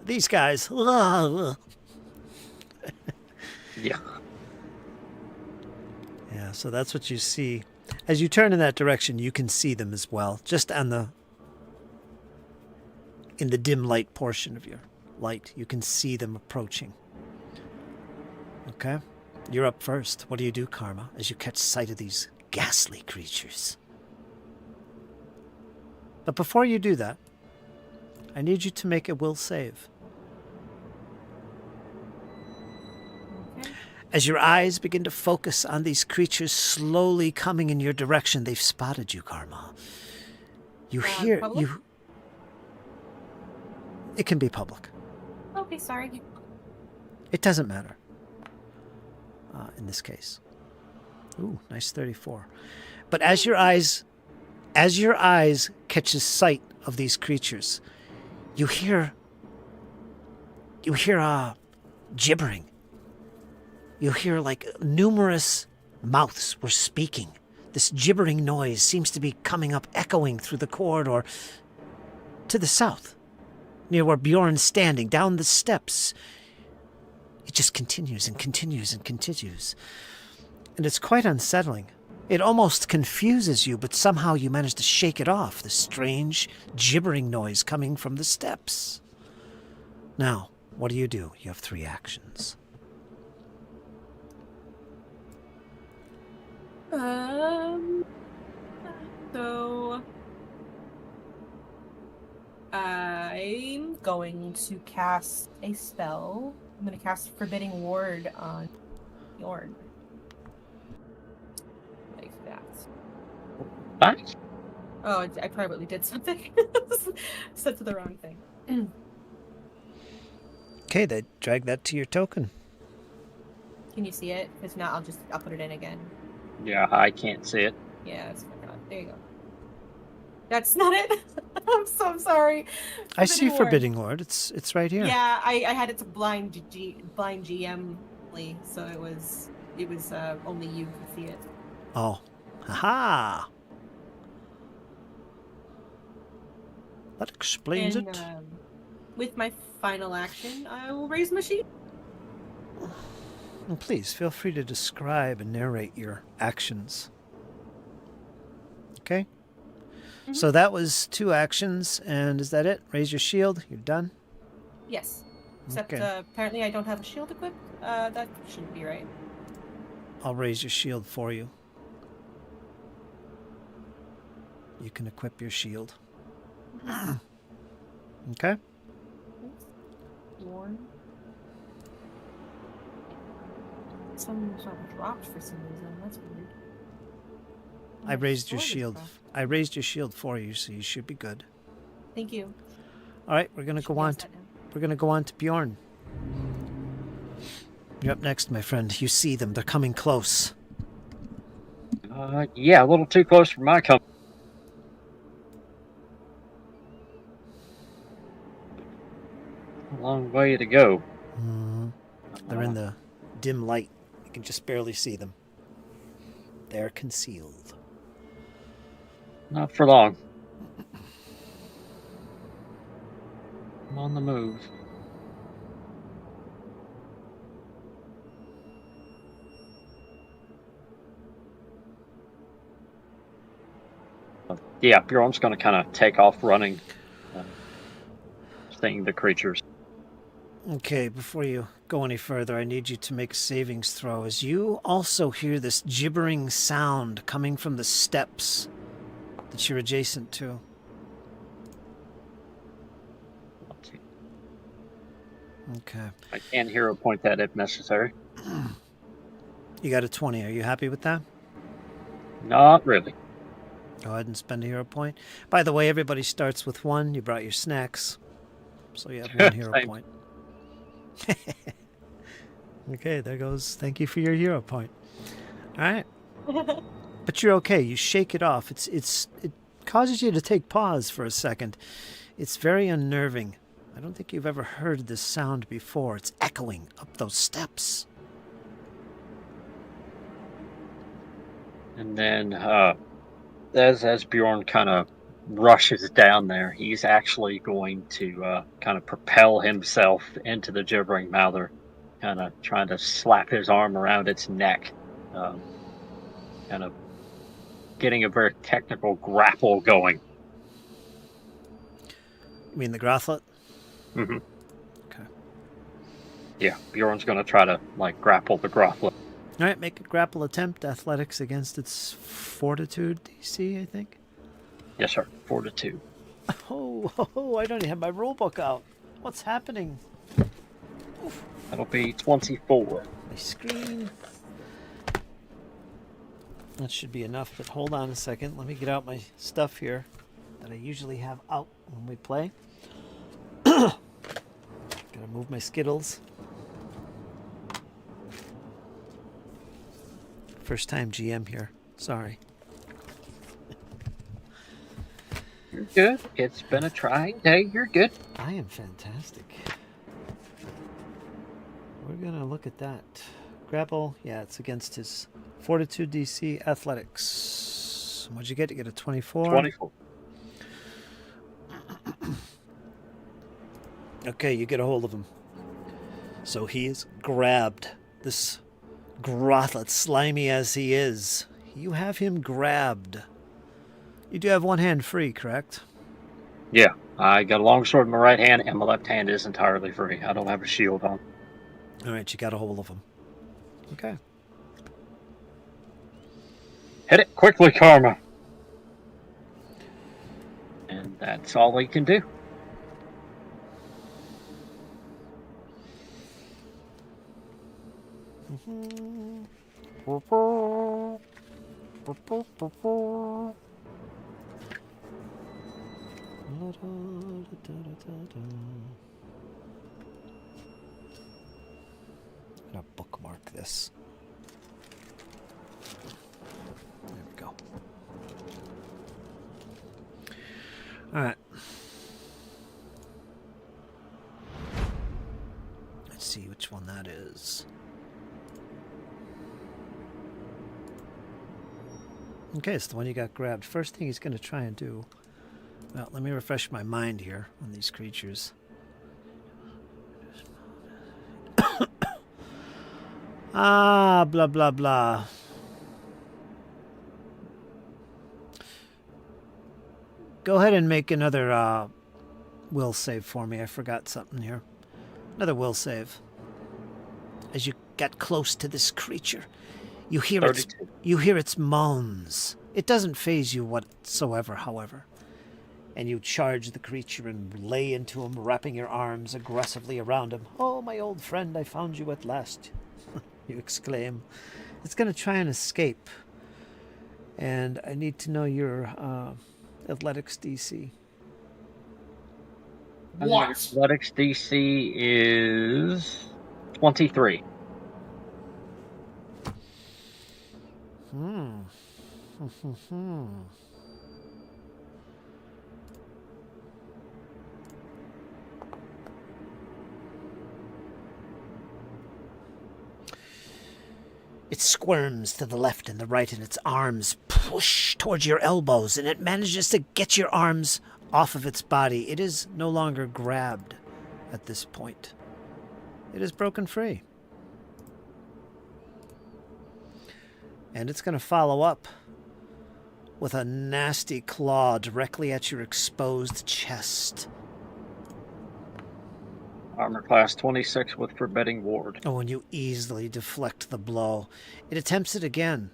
These guys. Yeah. Yeah, so that's what you see. As you turn in that direction, you can see them as well, just in the dim light portion of your light. You can see them approaching. Okay? You're up first. What do you do, Karma, as you catch sight of these ghastly creatures? But before you do that, I need you to make a will save. Okay. As your eyes begin to focus on these creatures slowly coming in your direction, they've spotted you, Karma. You hear Public? you. It can be public. Okay, sorry. It doesn't matter. In this case. Ooh, nice 34. But as your eyes catches sight of these creatures, you hear gibbering. You hear like numerous mouths were speaking. This gibbering noise seems to be coming up, echoing through the corridor to the south, near where Bjorn's standing, down the steps. It just continues and continues and continues. And it's quite unsettling. It almost confuses you, but somehow you manage to shake it off, the strange gibbering noise coming from the steps. Now, what do? You have 3 actions. So I'm going to cast a spell. I'm going to cast Forbidding Ward on Bjorn. Like that. What? Oh, I probably did something. Set to the wrong thing. Okay, they drag that to your token. Can you see it? If not, I'll put it in again. Yeah, I can't see it. Yeah, that's there you go. That's not it. I'm so sorry. I see Ward. Forbidding Lord. It's right here. Yeah, I had it to blind GM, so it was only you could see it. Oh, haha. That explains And, it. With my final action, I will raise my shield. And please feel free to describe and narrate your actions. Okay? Mm-hmm. So that was 2 actions, and is that it? Raise your shield. You're done? Yes. Except Okay. Apparently I don't have a shield equipped. That shouldn't be right. I'll raise your shield for you. You can equip your shield. Okay? Warm. Some sort of dropped for some reason. That's weird. I raised your Sword is shield. dropped. I raised your shield for you, so you should be good. Thank you. All right, we're gonna go on. We're gonna go on to Bjorn. You're up next, my friend. You see them. They're coming close. Yeah, a little too close for my company. A long way to go. They're in the dim light. You can just barely see them. They're concealed. Not for long. I'm on the move. Yeah, Bjorn's going to kind of take off running, seeing the creatures. Okay, before you go any further, I need you to make a savings throw, as you also hear this gibbering sound coming from the steps that you're adjacent to. Okay. I can hero point that if necessary. You got a 20. Are you happy with that? Not really. Go ahead and spend a hero point. By the way, everybody starts with 1. You brought your snacks, so you have 1 hero Thanks. point. Okay, there goes. Thank you for your hero point. All right. But you're okay. You shake it off. It causes you to take pause for a second. It's very unnerving. I don't think you've ever heard this sound before. It's echoing up those steps. And then, as Bjorn kind of rushes down there, he's actually going to kind of propel himself into the gibbering mouther, kind of trying to slap his arm around its neck, kind of getting a very technical grapple going. You mean the Grothlet? Mm-hmm. Okay. Yeah, Bjorn's going to try to grapple the Grothlet. All right, make a grapple attempt. Athletics against its fortitude DC, I think. Yes, sir. 4-2. Oh, I don't even have my rule book out. What's happening? That'll be 24. My screen. That should be enough, but hold on a second. Let me get out my stuff here that I usually have out when we play. Gotta move my Skittles. First time GM here. Sorry. You're good. It's been a trying day. You're good. I am fantastic. We're gonna look at that. Grapple, yeah, it's against his Fortitude DC Athletics. What'd you get? You get a 24? 24. Okay, you get a hold of him. So he is grabbed. This Grotlet, slimy as he is, you have him grabbed. You do have one hand free, correct? Yeah, I got a long sword in my right hand, and my left hand is entirely free. I don't have a shield on. All right, you got a hold of him. Okay. Hit it quickly, Karma. And that's all he can do. I'm gonna bookmark this. There we go. All right. Let's see which one that is. Okay, it's the one you got grabbed. First thing he's going to try and do... Well, let me refresh my mind here on these creatures. Blah, blah, blah. Go ahead and make another will save for me. I forgot something here. Another will save. As you get close to this creature, you hear its moans. It doesn't faze you whatsoever, however. And you charge the creature and lay into him, wrapping your arms aggressively around him. Oh, my old friend, I found you at last, you exclaim. It's going to try and escape. And I need to know your athletics DC. What? Athletics DC is 23. It squirms to the left and the right, and its arms push towards your elbows, and it manages to get your arms off of its body. It is no longer grabbed at this point. It is broken free. And it's going to follow up with a nasty claw directly at your exposed chest. Armor class 26 with forbidding ward. Oh, and you easily deflect the blow. It attempts it again.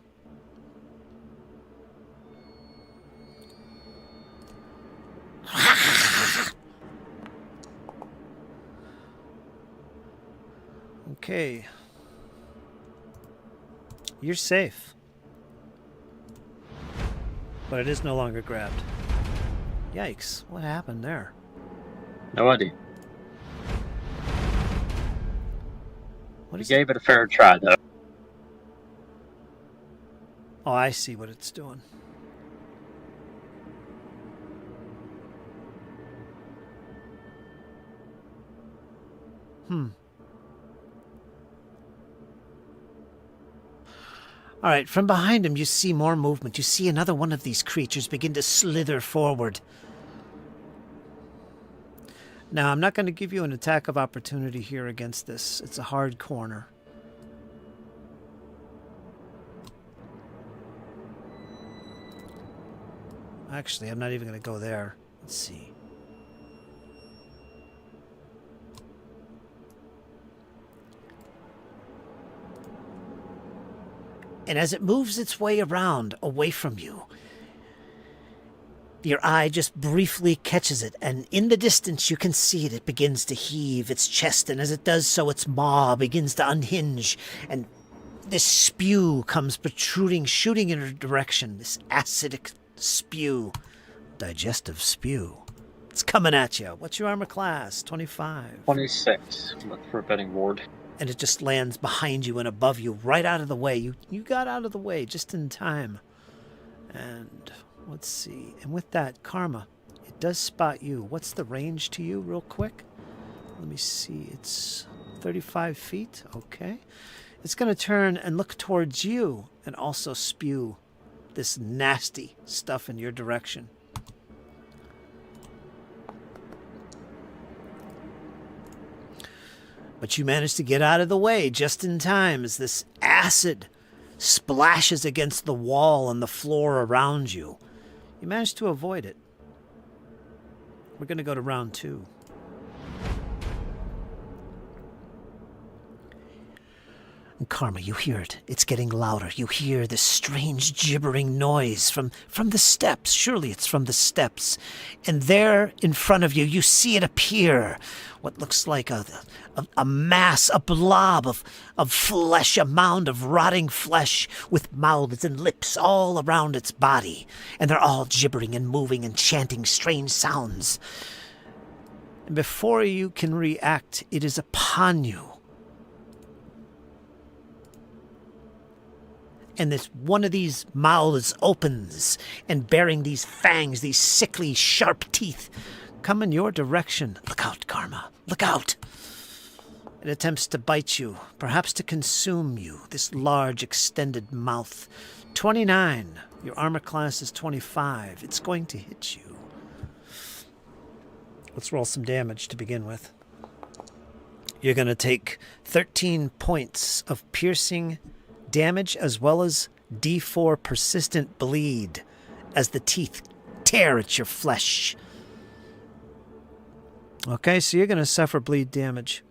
Okay. You're safe. But it is no longer grabbed. Yikes. What happened there? No idea. What We is gave it a fair try, though. Oh, I see what it's doing. All right, from behind him, you see more movement. You see another one of these creatures begin to slither forward. Now, I'm not going to give you an attack of opportunity here against this. It's a hard corner. Actually, I'm not even going to go there. Let's see. And as it moves its way around, away from you, Your eye just briefly catches it, and in the distance you can see it. It begins to heave its chest, and as it does so, its maw begins to unhinge, and this spew comes protruding, shooting in her direction. This acidic spew. Digestive spew. It's coming at you. What's your armor class? 25. 26. Look for a betting ward. And it just lands behind you and above you, right out of the way. You got out of the way just in time. And let's see. And with that, Karma, it does spot you. What's the range to you, real quick? Let me see. It's 35 feet. Okay. It's going to turn and look towards you and also spew this nasty stuff in your direction. But you manage to get out of the way just in time as this acid splashes against the wall and the floor around you. You manage to avoid it. We're going to go to round 2. And Karma, you hear it. It's getting louder. You hear this strange gibbering noise from the steps. Surely it's from the steps. And there in front of you, you see it appear. What looks like a mass, a blob of flesh, a mound of rotting flesh with mouths and lips all around its body. And they're all gibbering and moving and chanting strange sounds. And before you can react, it is upon you. And this one of these mouths opens, and bearing these fangs, these sickly, sharp teeth, come in your direction. Look out, Karma. Look out. It attempts to bite you, perhaps to consume you, this large, extended mouth. 29. Your armor class is 25. It's going to hit you. Let's roll some damage to begin with. You're going to take 13 points of piercing damage as well as D4 persistent bleed as the teeth tear at your flesh. Okay, so you're going to suffer bleed damage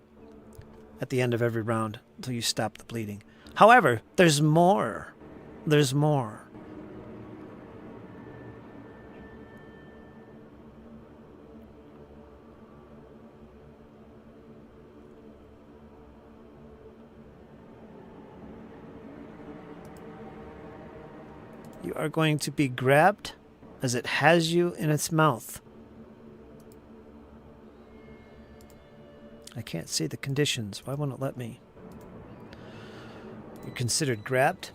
at the end of every round until you stop the bleeding. However, there's more. There's more. You are going to be grabbed as it has you in its mouth. I can't see the conditions. Why won't it let me? You're considered grabbed.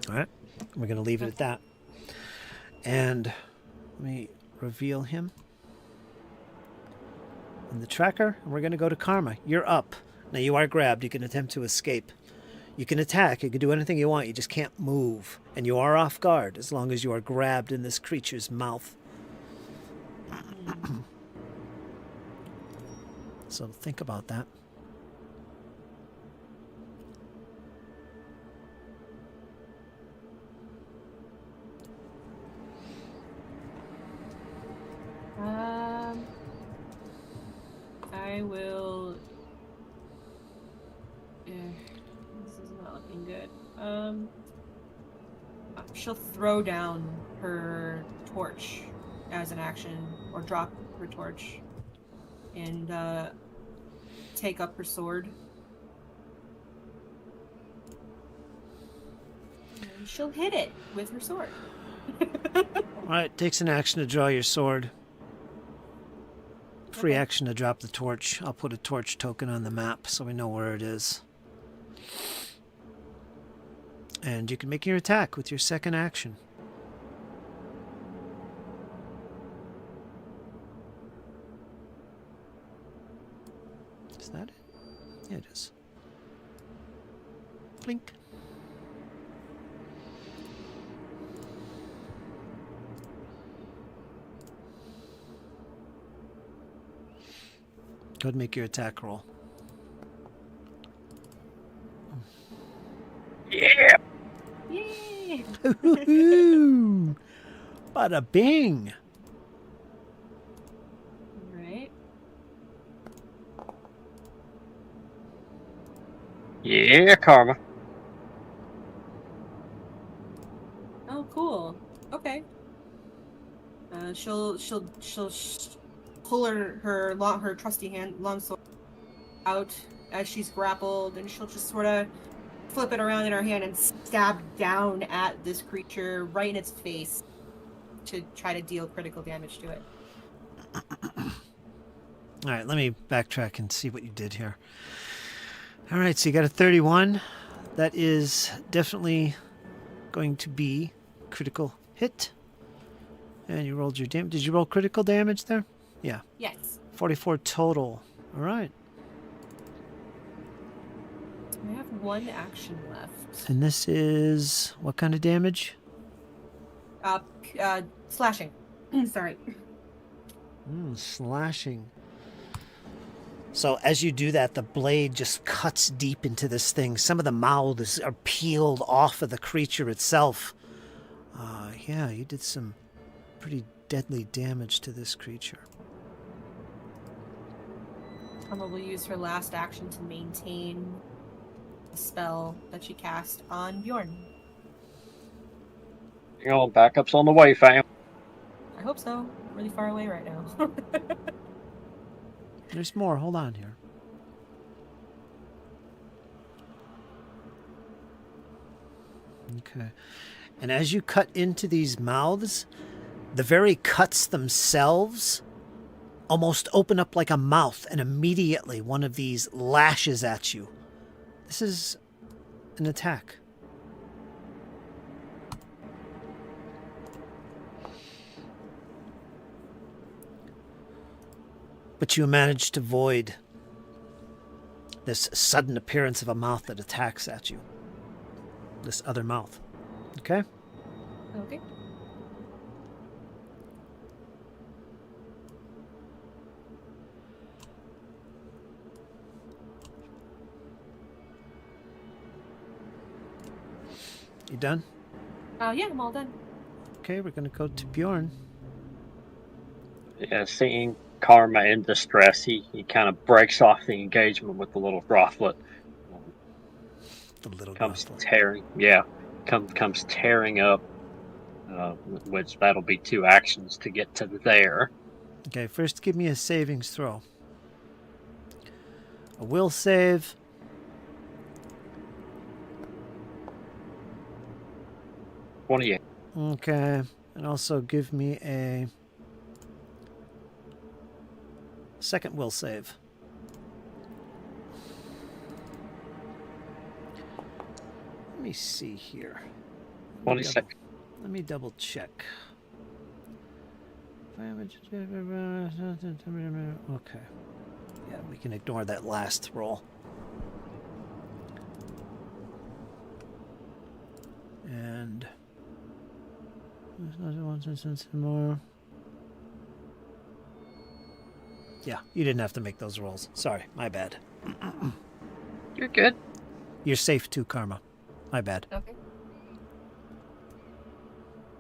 All right. We're going to leave it at that. And let me reveal him in the tracker. And we're going to go to Karma. You're up. Now you are grabbed. You can attempt to escape. You can attack, you can do anything you want, you just can't move. And you are off guard as long as you are grabbed in this creature's mouth. So think about that. I will... Not looking good. She'll throw down her torch as an action, or drop her torch, and take up her sword. And she'll hit it with her sword. Alright, takes an action to draw your sword. Free action to drop the torch. I'll put a torch token on the map so we know where it is. And you can make your attack with your second action. Is that it? Yeah, it is. Blink. Go ahead and make your attack roll. Yeah! Yay! Bada bing! Right. Yeah, Karma. Oh, cool. Okay. she'll pull her trusty longsword out as she's grappled, and she'll just sort of flip it around in her hand and stab down at this creature right in its face to try to deal critical damage to it. All right, let me backtrack and see what you did here. All right, so you got a 31. That is definitely going to be critical hit. And you rolled your damage. Did you roll critical damage there? Yeah. Yes. 44 total. All right. I have one action left. And this is what kind of damage? Slashing. Sorry. Slashing. So as you do that, the blade just cuts deep into this thing. Some of the mouths are peeled off of the creature itself. Yeah, you did some pretty deadly damage to this creature. Karma will use her last action to maintain the spell that she cast on Bjorn. You know, backup's on the way, fam. I hope so. I'm really far away right now. There's more. Hold on here. Okay. And as you cut into these mouths, the very cuts themselves almost open up like a mouth, and immediately one of these lashes at you. This is an attack. But you manage to void this sudden appearance of a mouth that attacks at you. This other mouth. Okay? Okay. You done? Yeah, I'm all done. Okay, we're going to go to Bjorn. Yeah, seeing Karma in distress, he kind of breaks off the engagement with the little droplet. The little Comes droplet. tearing, yeah, comes tearing up, which that'll be 2 actions to get to there. Okay, first give me a savings throw. A will save. One of you. Okay, and also give me a second will save. Let me see here. 26. Let me double check. Okay. Yeah, we can ignore that last roll. And more. Yeah, you didn't have to make those rolls. Sorry, my bad. You're good. You're safe too, Karma. My bad. Okay.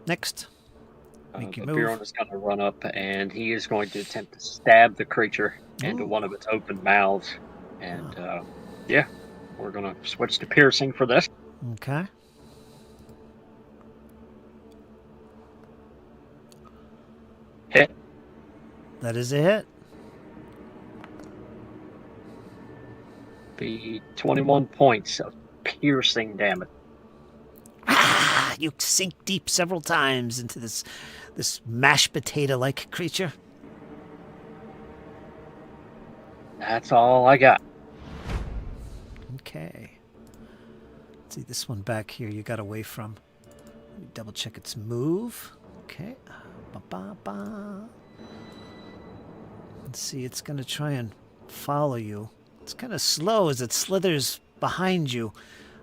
Next. Make your move. Bjorn is going to run up, and he is going to attempt to stab the creature into Ooh. one of its open mouths. And, yeah, we're going to switch to piercing for this. Okay. Hit. That is a hit. Be 21 points of piercing damage. Ah, you sink deep several times into this mashed potato-like creature. That's all I got. Okay. Let's see this one back here you got away from. Let me double check its move. Okay. Ba-ba-ba. Let's see, it's going to try and follow you. It's kind of slow as it slithers behind you,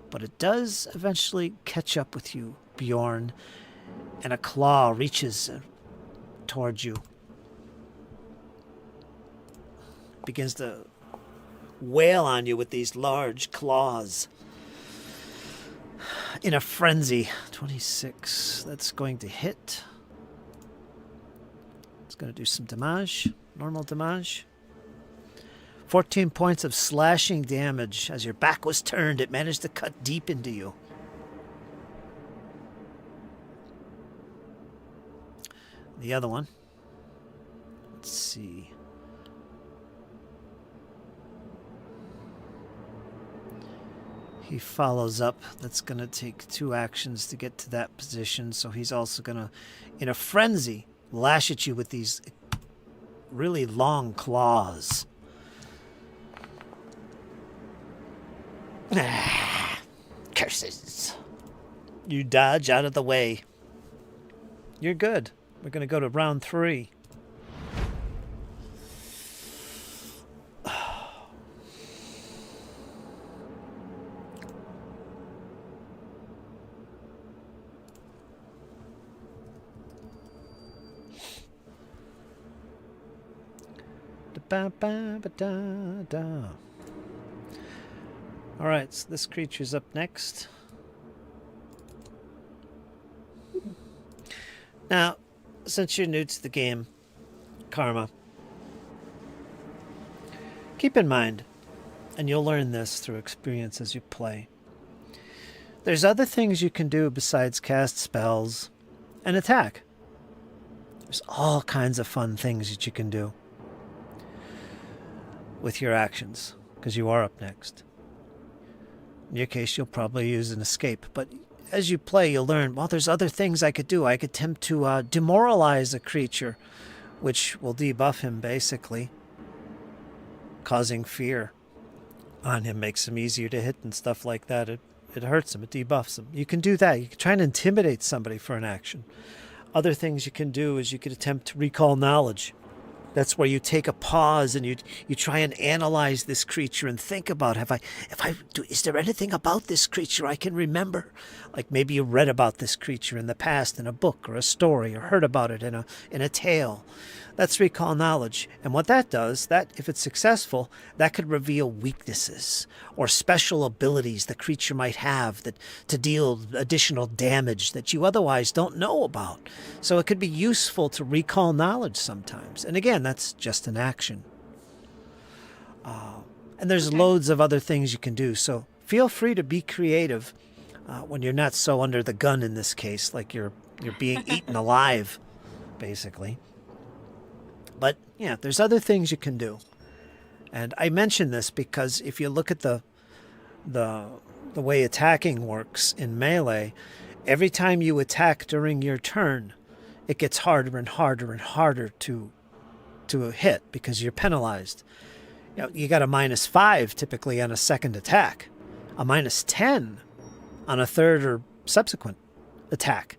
but it does eventually catch up with you, Bjorn, and a claw reaches towards you. Begins to wail on you with these large claws. In a frenzy. 26. That's going to hit. It's going to do some damage. Normal damage. 14 points of slashing damage. As your back was turned, it managed to cut deep into you. The other one. Let's see. He follows up. That's going to take 2 actions to get to that position. So he's also going to, in a frenzy, lash at you with these really long claws. Curses. You dodge out of the way. You're good. We're going to go to round 3. Alright, so this creature's up next. Now, since you're new to the game, Karma, keep in mind, and you'll learn this through experience as you play, there's other things you can do besides cast spells and attack. There's all kinds of fun things that you can do with your actions, because you are up next. In your case, you'll probably use an escape, but as you play, you'll learn, well, there's other things I could do. I could attempt to demoralize a creature, which will debuff him, basically, causing fear on him, makes him easier to hit and stuff like that. It hurts him, it debuffs him. You can do that. You can try and intimidate somebody for an action. Other things you can do is you could attempt to recall knowledge. That's where you take a pause and you try and analyze this creature and think about, is there anything about this creature I can remember? Like maybe you read about this creature in the past in a book or a story, or heard about it in a tale. That's recall knowledge. And what that does, that if it's successful, that could reveal weaknesses or special abilities the creature might have that to deal additional damage that you otherwise don't know about. So it could be useful to recall knowledge sometimes. And again, that's just an action. And there's loads of other things you can do. So feel free to be creative when you're not so under the gun in this case, like you're being eaten alive, basically. But yeah, there's other things you can do. And I mention this because if you look at the way attacking works in melee, every time you attack during your turn, it gets harder and harder and harder to hit because you're penalized. You got a -5 typically on a second attack, a -10 on a third or subsequent attack.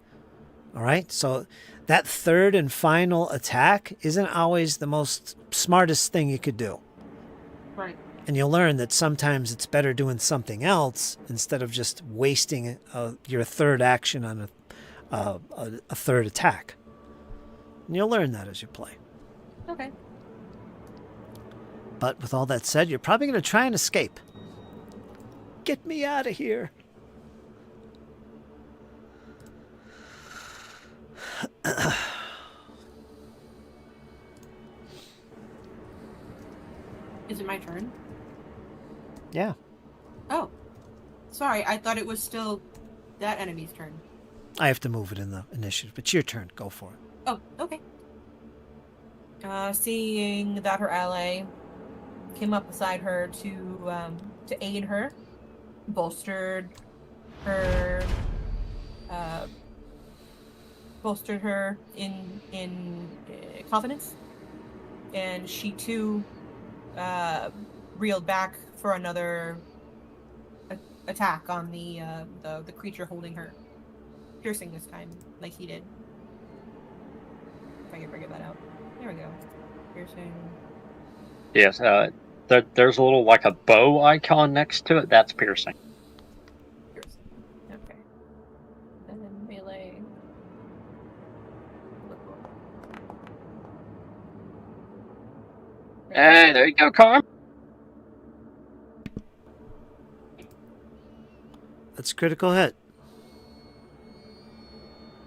All right, so that third and final attack isn't always the most smartest thing you could do. Right. And you'll learn that sometimes it's better doing something else instead of just wasting your third action on a third attack. And you'll learn that as you play. Okay. But with all that said, you're probably going to try and escape. Get me out of here. Is it my turn? Yeah. Oh. Sorry, I thought it was still that enemy's turn. I have to move it in the initiative. It's your turn. Go for it. Oh, okay. Seeing that her ally came up beside her to aid her, bolstered her in confidence, and she too reeled back for another attack on the creature holding her, piercing this time like he did. If I can figure that out. There we go. Piercing. Yes, there's a little like a bow icon next to it. That's piercing. Piercing. Okay. And then melee. Hey, there you go, Carm. That's critical hit.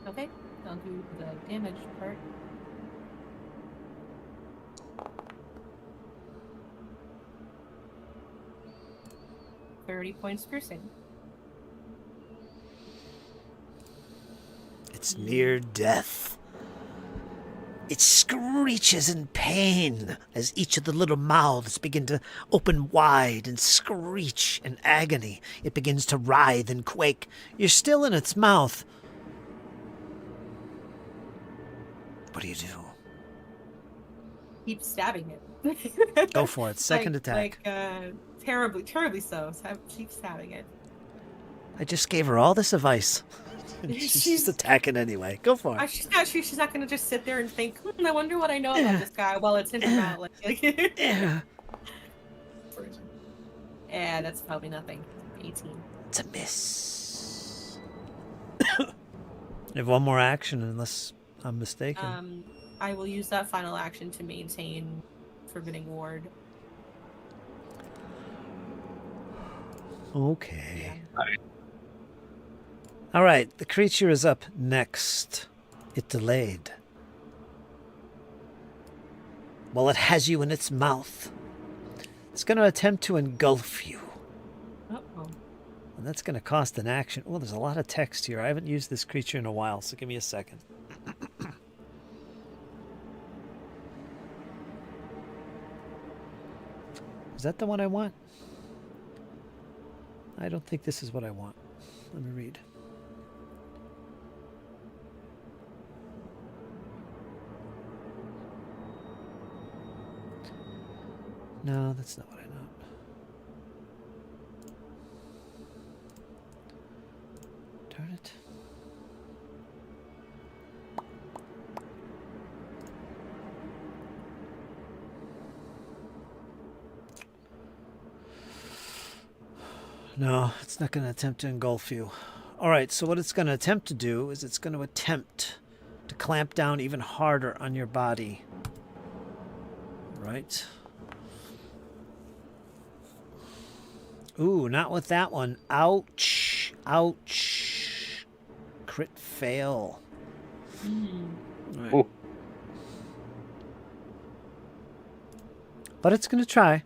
Okay. I'll do the damage part. .30 piercing. It's near death. It screeches in pain as each of the little mouths begin to open wide and screech in agony. It begins to writhe and quake. You're still in its mouth. What do you do? Keep stabbing it. Go for it. Second attack. Terribly so. So keep stabbing it. I just gave her all this advice. She's just attacking anyway. Go for it. She's not going to just sit there and think, I wonder what I know about this guy while it's in her mouth. Yeah. Yeah, that's probably nothing. 18. It's a miss. You have one more action unless I'm mistaken. I will use that final action to maintain Forbidding Ward. Okay. Yeah. All right, the creature is up next. It delayed. Well, it has you in its mouth. It's going to attempt to engulf you. Uh-oh. And that's going to cost an action. Oh, there's a lot of text here. I haven't used this creature in a while, so give me a second. Is that the one I want? I don't think this is what I want. Let me read. No, that's not what I want. Darn it. No, it's not going to attempt to engulf you. All right, so what it's going to attempt to do is it's going to attempt to clamp down even harder on your body. Right? Ooh, not with that one. Ouch. Ouch. Crit fail. Right. Oh. But it's going to try.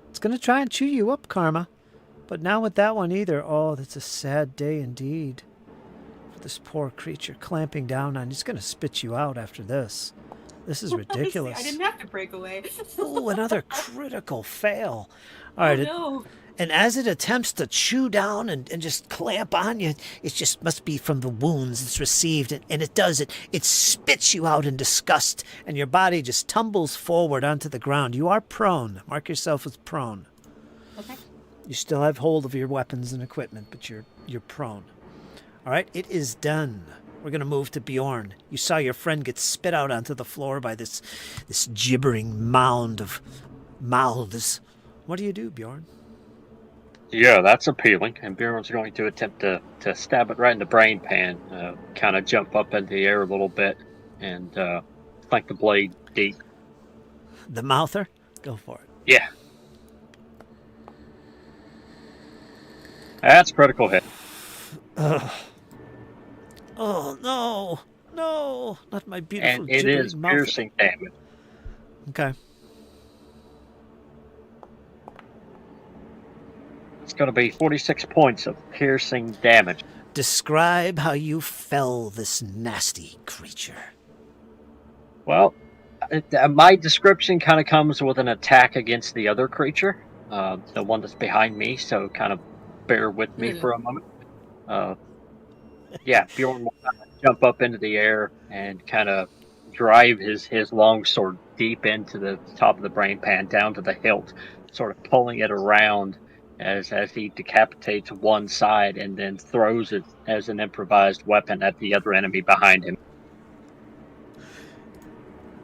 It's going to try and chew you up, Karma. But not with that one either. Oh, that's a sad day indeed. For this poor creature clamping down on you. It's going to spit you out after this. This is ridiculous. I didn't have to break away. Oh, another critical fail. All right. No. And as it attempts to chew down and just clamp on you, it just must be from the wounds it's received. And it does it. It spits you out in disgust, and your body just tumbles forward onto the ground. You are prone. Mark yourself as prone. Okay. You still have hold of your weapons and equipment, but you're prone. All right, it is done. We're going to move to Bjorn. You saw your friend get spit out onto the floor by this gibbering mound of mouths. What do you do, Bjorn? Yeah, that's appealing. And Bjorn's going to attempt to stab it right in the brain pan, kind of jump up in the air a little bit, and flank the blade deep. The mouther? Go for it. Yeah. That's critical hit. Ugh. Oh, no. No. Not my beautiful And it gibbering is mouther. piercing damage. Okay. It's going to be 46 points of piercing damage. Describe how you fell this nasty creature. Well, my description kind of comes with an attack against the other creature, the one that's behind me, so kind of bear with me for a moment. Yeah, Bjorn will kind of jump up into the air and kind of drive his long sword deep into the top of the brain pan, down to the hilt, sort of pulling it around as he decapitates one side and then throws it as an improvised weapon at the other enemy behind him.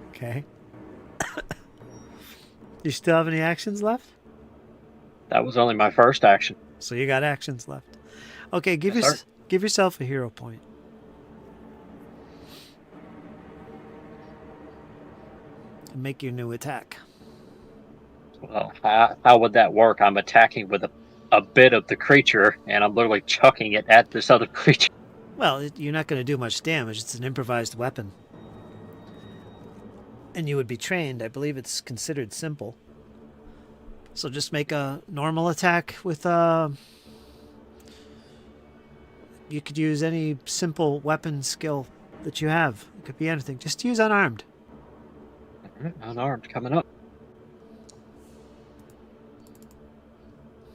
Okay. You still have any actions left? That was only my first action. So you got actions left. Okay, give yourself a hero point. And make your new attack. Well, how would that work? I'm attacking with a bit of the creature, and I'm literally chucking it at this other creature. Well, you're not going to do much damage. It's an improvised weapon. And you would be trained. I believe it's considered simple. So just make a normal attack with you could use any simple weapon skill that you have. It could be anything. Just use unarmed. Unarmed coming up.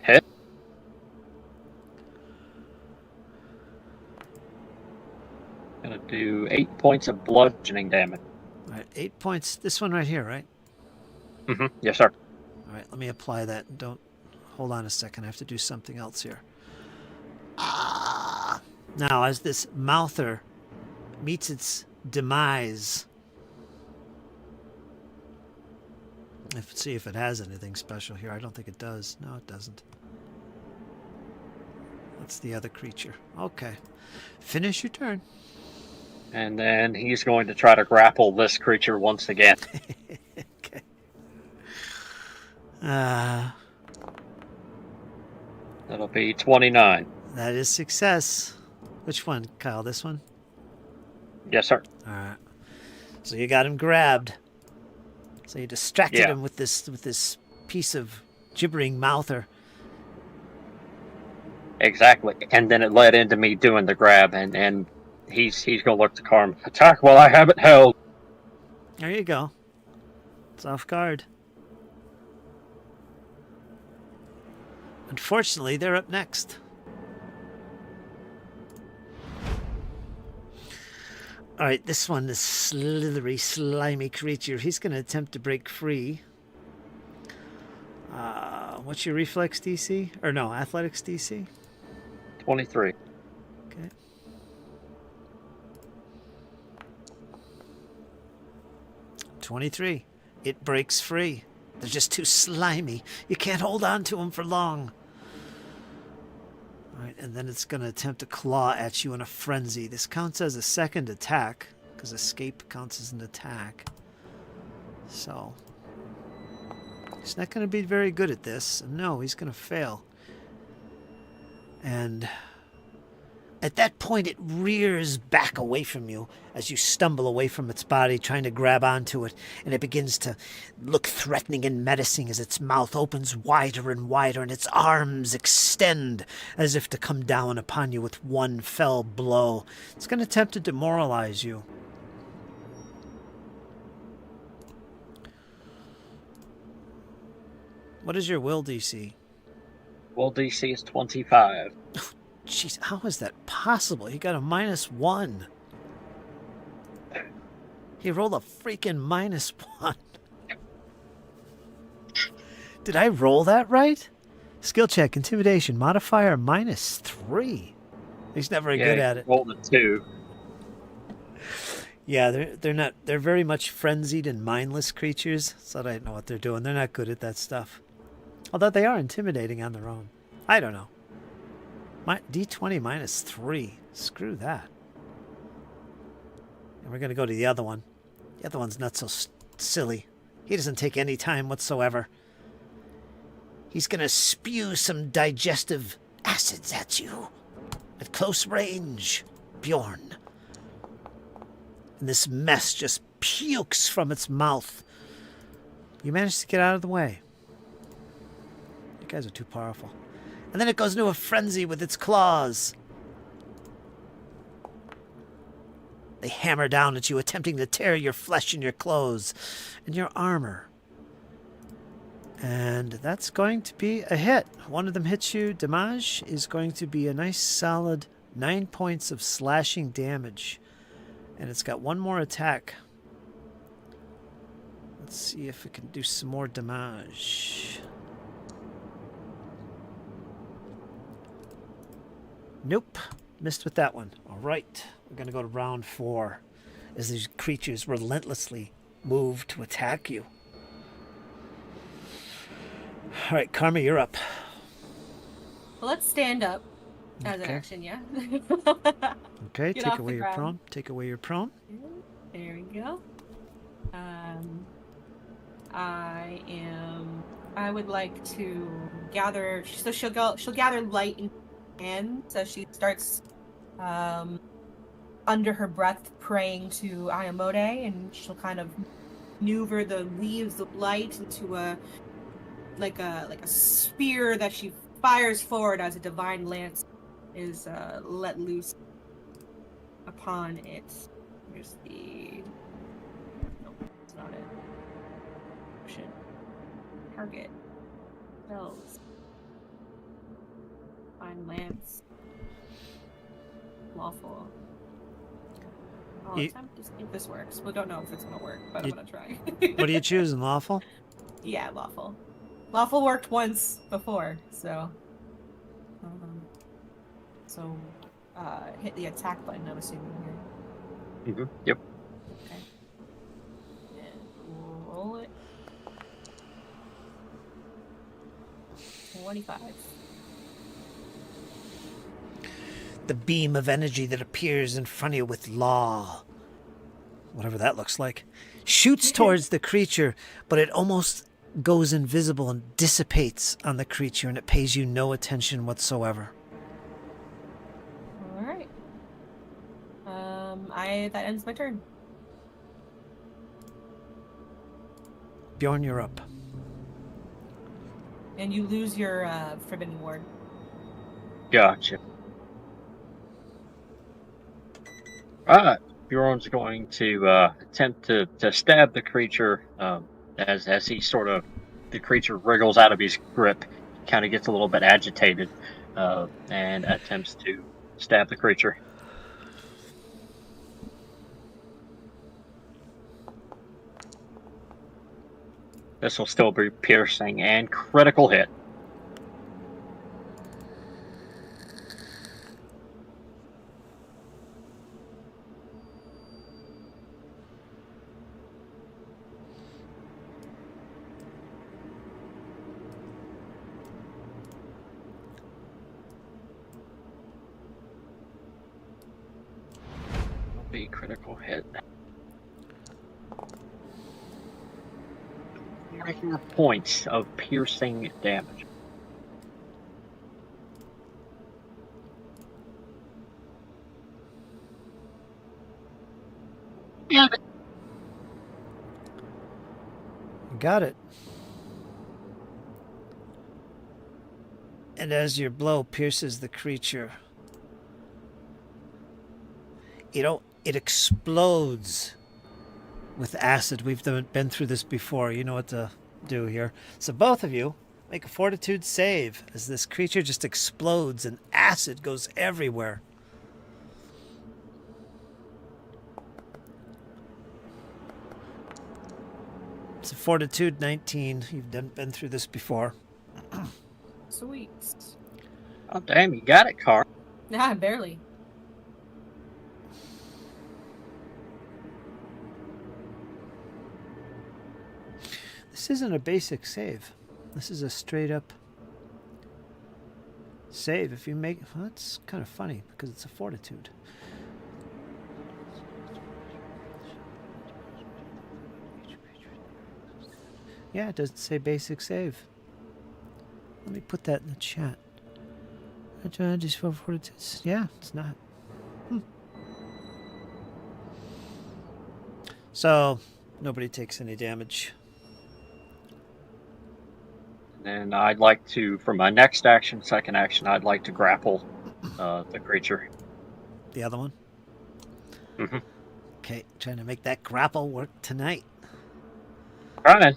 Hit. Gonna do 8 points of bludgeoning damage. All right, 8 points. This one right here, right? Yes, sir. All right, let me apply that. Don't hold on a second. I have to do something else here. Ah! Now, as this mouther meets its demise, let's see if it has anything special here. I don't think it does. No, it doesn't. That's the other creature. Okay, finish your turn. And then he's going to try to grapple this creature once again. Okay. That'll be 29. That is success. Which one, Kyle? This one? Yes, sir. All right. So you got him grabbed. So you distracted him with this piece of gibbering mouther. Exactly. And then it led into me doing the grab, and he's gonna look to Karma. Attack while I have it held. There you go. It's off guard. Unfortunately, they're up next. All right, this one, this slithery, slimy creature, he's going to attempt to break free. What's your reflex DC? Or no, athletics DC? 23. Okay. .23. It breaks free. They're just too slimy. You can't hold on to them for long. All right, and then it's going to attempt to claw at you in a frenzy. This counts as a second attack, because escape counts as an attack. So, he's not going to be very good at this. No, he's going to fail. And at that point, it rears back away from you as you stumble away from its body, trying to grab onto it. And it begins to look threatening and menacing as its mouth opens wider and wider and its arms extend as if to come down upon you with one fell blow. It's going to attempt to demoralize you. What is your will DC? Will DC is 25. Jeez, how is that possible? He got a -1. He rolled a freaking -1. Did I roll that right? Skill check, intimidation, modifier -3. He's not very good at it. Rolled a 2. Yeah, they're very much frenzied and mindless creatures, so I don't know what they're doing. They're not good at that stuff. Although they are intimidating on their own. I don't know. D20 -3. Screw that. And we're going to go to the other one. The other one's not so silly. He doesn't take any time whatsoever. He's going to spew some digestive acids at you. At close range, Bjorn. And this mess just pukes from its mouth. You managed to get out of the way. You guys are too powerful. And then it goes into a frenzy with its claws. They hammer down at you, attempting to tear your flesh and your clothes and your armor. And that's going to be a hit. One of them hits you. Damage is going to be a nice solid 9 points of slashing damage. And it's got one more attack. Let's see if it can do some more damage. Nope. Missed with that one. All right. We're going to go to round 4 as these creatures relentlessly move to attack you. All right, Karma, you're up. Well, let's stand up as an action, yeah? Okay, Get take off away the your ground. prone. Take away your prone. There we go. I would like to gather, so she'll gather light in her hand, so she starts under her breath praying to Ayamode, and she'll kind of maneuver the leaves of light into a spear that she fires forward as a divine lance is let loose upon it. Here's the... Nope, that's not it. option. Target. Bells. Find lamps. Lawful. I'll attempt to see if this works. We don't know if it's going to work, but I'm going to try. What are you choosing, lawful? Yeah, lawful. Lawful worked once before, so... hit the attack button, I'm assuming here. Mm-hmm. Yep. Okay. And roll it. 25. The beam of energy that appears in front of you with law, whatever that looks like, shoots towards the creature, but it almost goes invisible and dissipates on the creature, and it pays you no attention whatsoever. All right. That ends my turn. Bjorn, you're up. And you lose your Forbidden Ward. Gotcha. Alright. Bjorn's going to attempt to stab the creature as he the creature wriggles out of his grip, kind of gets a little bit agitated, and attempts to stab the creature. This will still be piercing and critical hit. Be critical hit. 4 points of piercing damage. Got it. Got it. And as your blow pierces the creature, it explodes with acid. We've been through this before. You know what to do here. So both of you make a fortitude save as this creature just explodes and acid goes everywhere. It's a fortitude 19. You've been through this before. Sweet. Oh, damn, you got it, Carl. Nah, barely. This isn't a basic save. This is a straight up save. If you make... Well, that's kind of funny because it's a fortitude. Yeah, it doesn't say basic save. Let me put that in the chat. Just for fortitudes. Yeah, it's not. So, nobody takes any damage. And I'd like to, for my next action, second action, I'd like to grapple the creature. The other one? Mm-hmm. Okay, trying to make that grapple work tonight. All right, then.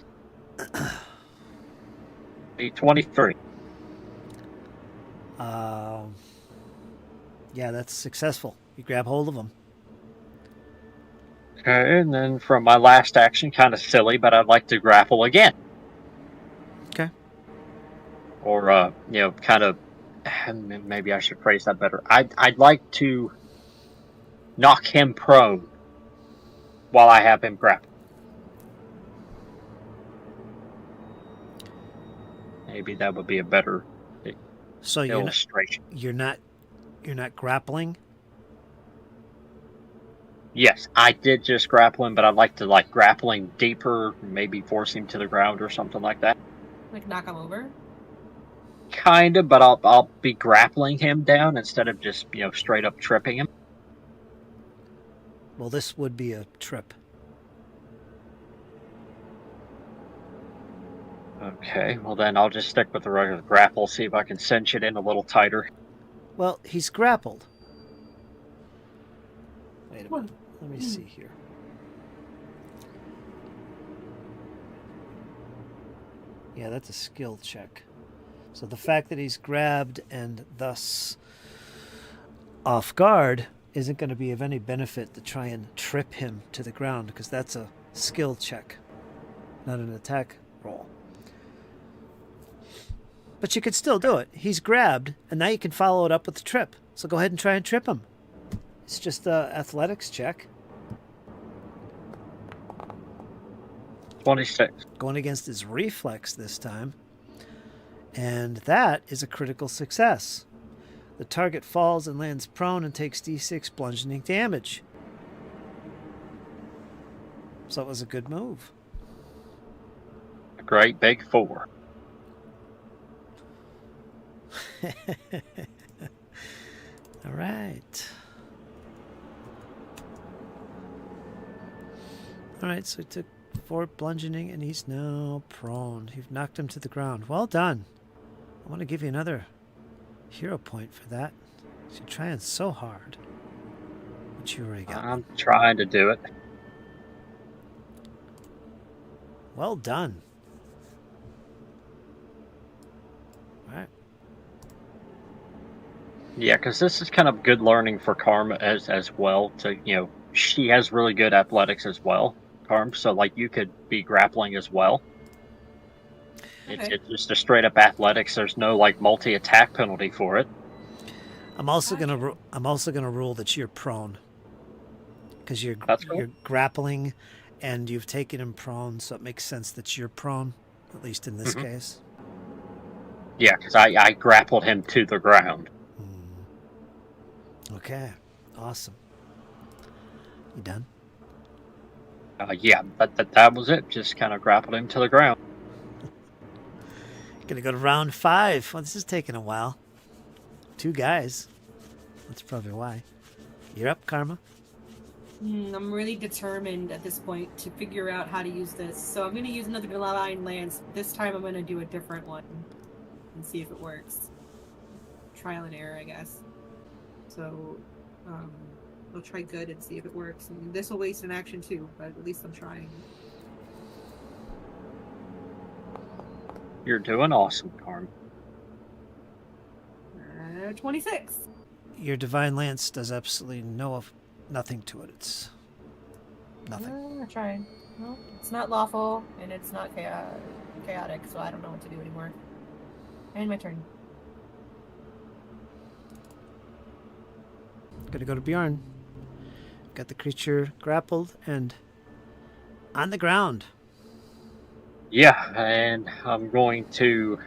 Be 23. Yeah, that's successful. You grab hold of him. Okay, and then from my last action, kind of silly, but I'd like to grapple again. Okay. Or, kind of, maybe I should phrase that better. I'd like to knock him prone while I have him grappled. Maybe that would be a better illustration. You're not grappling? Yes, I did just grapple him, but I'd like to grapple him deeper, maybe force him to the ground or something like that. Like knock him over? Kind of, but I'll be grappling him down instead of just, straight up tripping him. Well, this would be a trip. Okay, well then I'll just stick with the regular grapple, see if I can cinch it in a little tighter. Well, he's grappled. Wait a minute. Let me see here. Yeah, that's a skill check. So the fact that he's grabbed and thus off guard isn't going to be of any benefit to try and trip him to the ground, because that's a skill check, not an attack roll. But you could still do it. He's grabbed, and now you can follow it up with the trip. So go ahead and try and trip him. It's just a athletics check. 26. Going against his reflex this time. And that is a critical success. The target falls and lands prone and takes d6 bludgeoning damage. So it was a good move. A great big 4. All right. All right, so he took 4 bludgeoning and he's now prone. You've knocked him to the ground. Well done. I want to give you another hero point for that. You're trying so hard. But you already got I'm trying to do it. Well done. All right. Yeah, because this is kind of good learning for Karma as well. To she has really good athletics as well, Karma. So like you could be grappling as well. Okay. It's just a straight up athletics. There's no like multi attack penalty for it. I'm also gonna rule that you're prone, because you're That's cool. you're grappling, and you've taken him prone, so it makes sense that you're prone, at least in this case. Yeah, because I grappled him to the ground. Okay, awesome. You done? Yeah, that was it. Just kind of grappled him to the ground. Gonna go to round 5. Well, this is taking a while. 2 guys. That's probably why. You're up, Karma. I'm really determined at this point to figure out how to use this. So I'm going to use another Divine Lance. This time I'm going to do a different one and see if it works. Trial and error, I guess. So I'll try good and see if it works. And this will waste an action too, but at least I'm trying. You're doing awesome, Karma. 26. Your Divine Lance does absolutely nothing to it. It's nothing. I'm trying. Well, it's not lawful, and it's not chaotic, so I don't know what to do anymore. And my turn. Gonna go to Bjorn. Got the creature grappled and on the ground. Yeah, and I'm going to.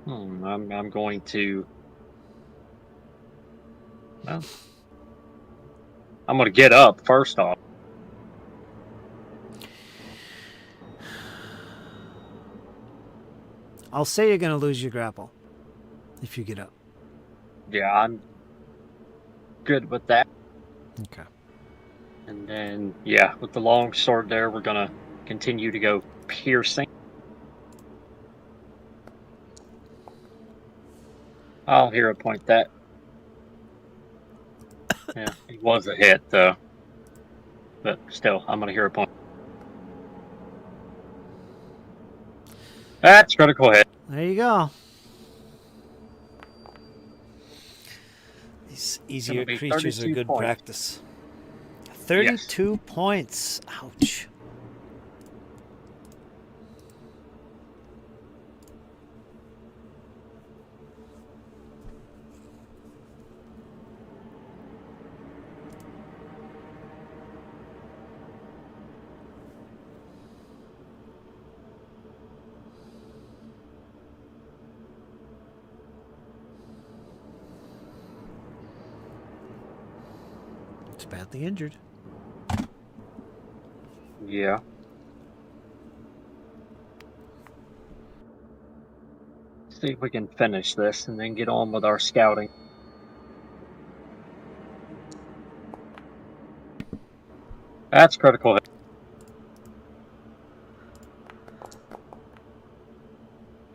I'm going to. Well, I'm going to get up first off. I'll say you're gonna lose your grapple if you get up. Yeah, I'm good with that. Okay. And then, yeah, with the long sword there, we're going to continue to go piercing. I'll hero point that. Yeah, it was a hit, though. But still, I'm going to hero point. That's critical hit. There you go. These easier creatures are good practice. 32 points. Ouch. It's badly injured. Yeah. See if we can finish this and then get on with our scouting. That's critical hit.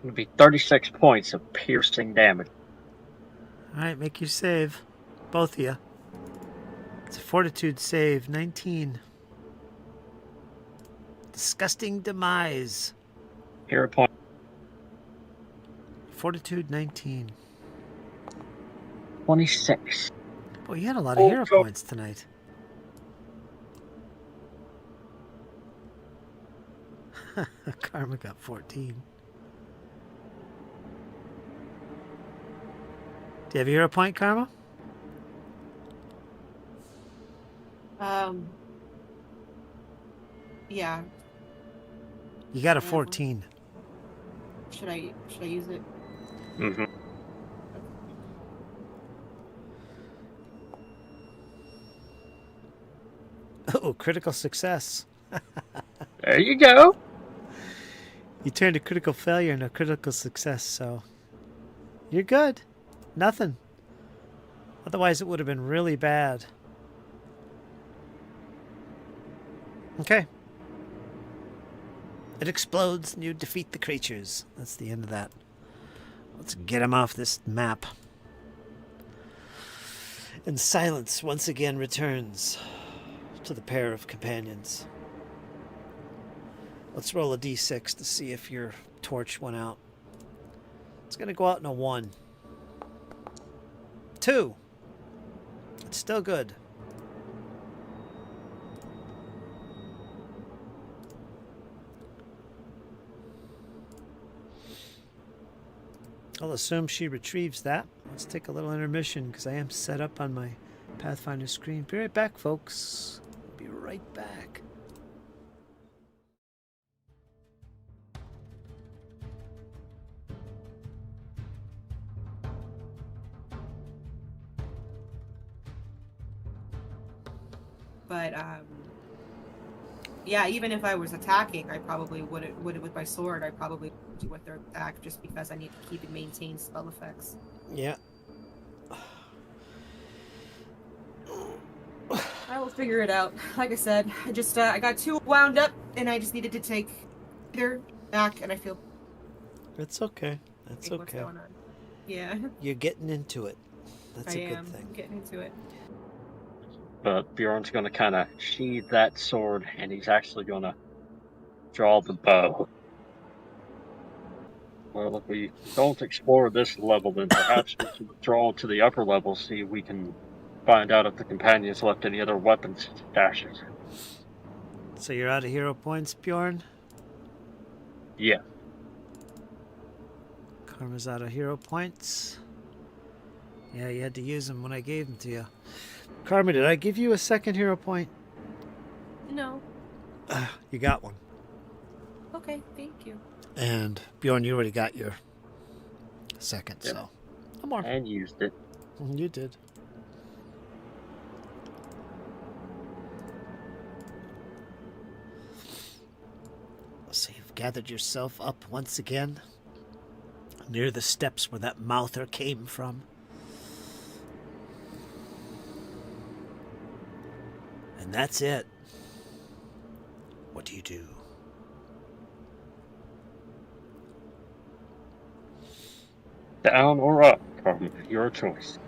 It'll be 36 points of piercing damage. Alright, make your save. Both of you. It's a fortitude save, 19. disgusting demise. Hero point. Fortitude 19. 26. Boy, you had a lot of Oh, hero go. points tonight. Karma got 14. Do you have a hero point, Karma? Yeah. You got a I have one. 14. Should I use it? Mm-hmm. Oh, critical success. There you go. You turned a critical failure into a critical success, so you're good. Nothing. Otherwise, it would have been really bad. Okay. It explodes and you defeat the creatures. That's the end of that. Let's get him off this map. And silence once again returns to the pair of companions. Let's roll a d6 to see if your torch went out. It's going to go out in a 1. 2. It's still good. I'll assume she retrieves that. Let's take a little intermission because I am set up on my Pathfinder screen. Be right back, folks. Be right back. But yeah, even if I was attacking, I probably would with my sword. I probably would do with their attack just because I need to keep and maintain spell effects. Yeah. I will figure it out. Like I said, I just I got too wound up, and I just needed to take her back, and I feel It's okay. That's what's okay. going on. Yeah, You're getting into it. That's I a good am thing. getting into it. But Bjorn's going to kind of sheathe that sword, and he's actually going to draw the bow. Well, if we don't explore this level, then perhaps we should draw to the upper level, see if we can find out if the companions left any other weapons stashes. So you're out of hero points, Bjorn? Yeah. Karma's out of hero points. Yeah, you had to use them when I gave them to you. Karma, did I give you a second hero point? No. You got one. Okay, thank you. And Bjorn, you already got your second, Yep. so no more. And used it. You did. So you've gathered yourself up once again near the steps where that mouther came from. And that's it. What do you do? Down or up, Karma, your choice.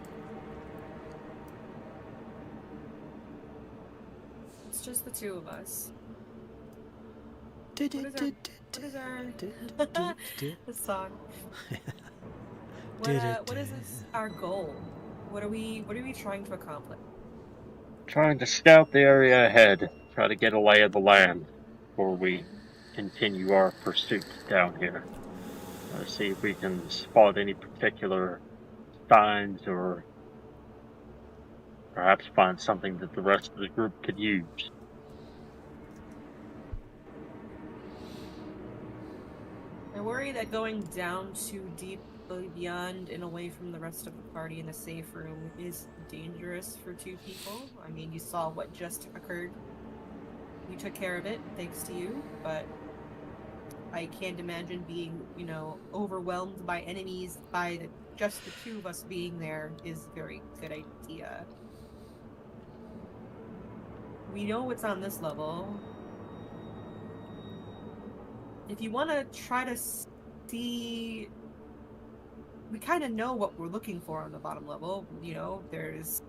It's just the two of us. What What is our the song? What is our goal? What are we trying to accomplish? Trying to scout the area ahead, try to get a lay of the land before we continue our pursuit down here. See if we can spot any particular signs or perhaps find something that the rest of the group could use. I worry that going down too deeply beyond and away from the rest of the party in a safe room is dangerous for two people. I mean, you saw what just occurred. We took care of it, thanks to you, but I can't imagine being, overwhelmed by enemies by just the two of us being there is a very good idea. We know what's on this level. If you want to try to see, we kind of know what we're looking for on the bottom level. There's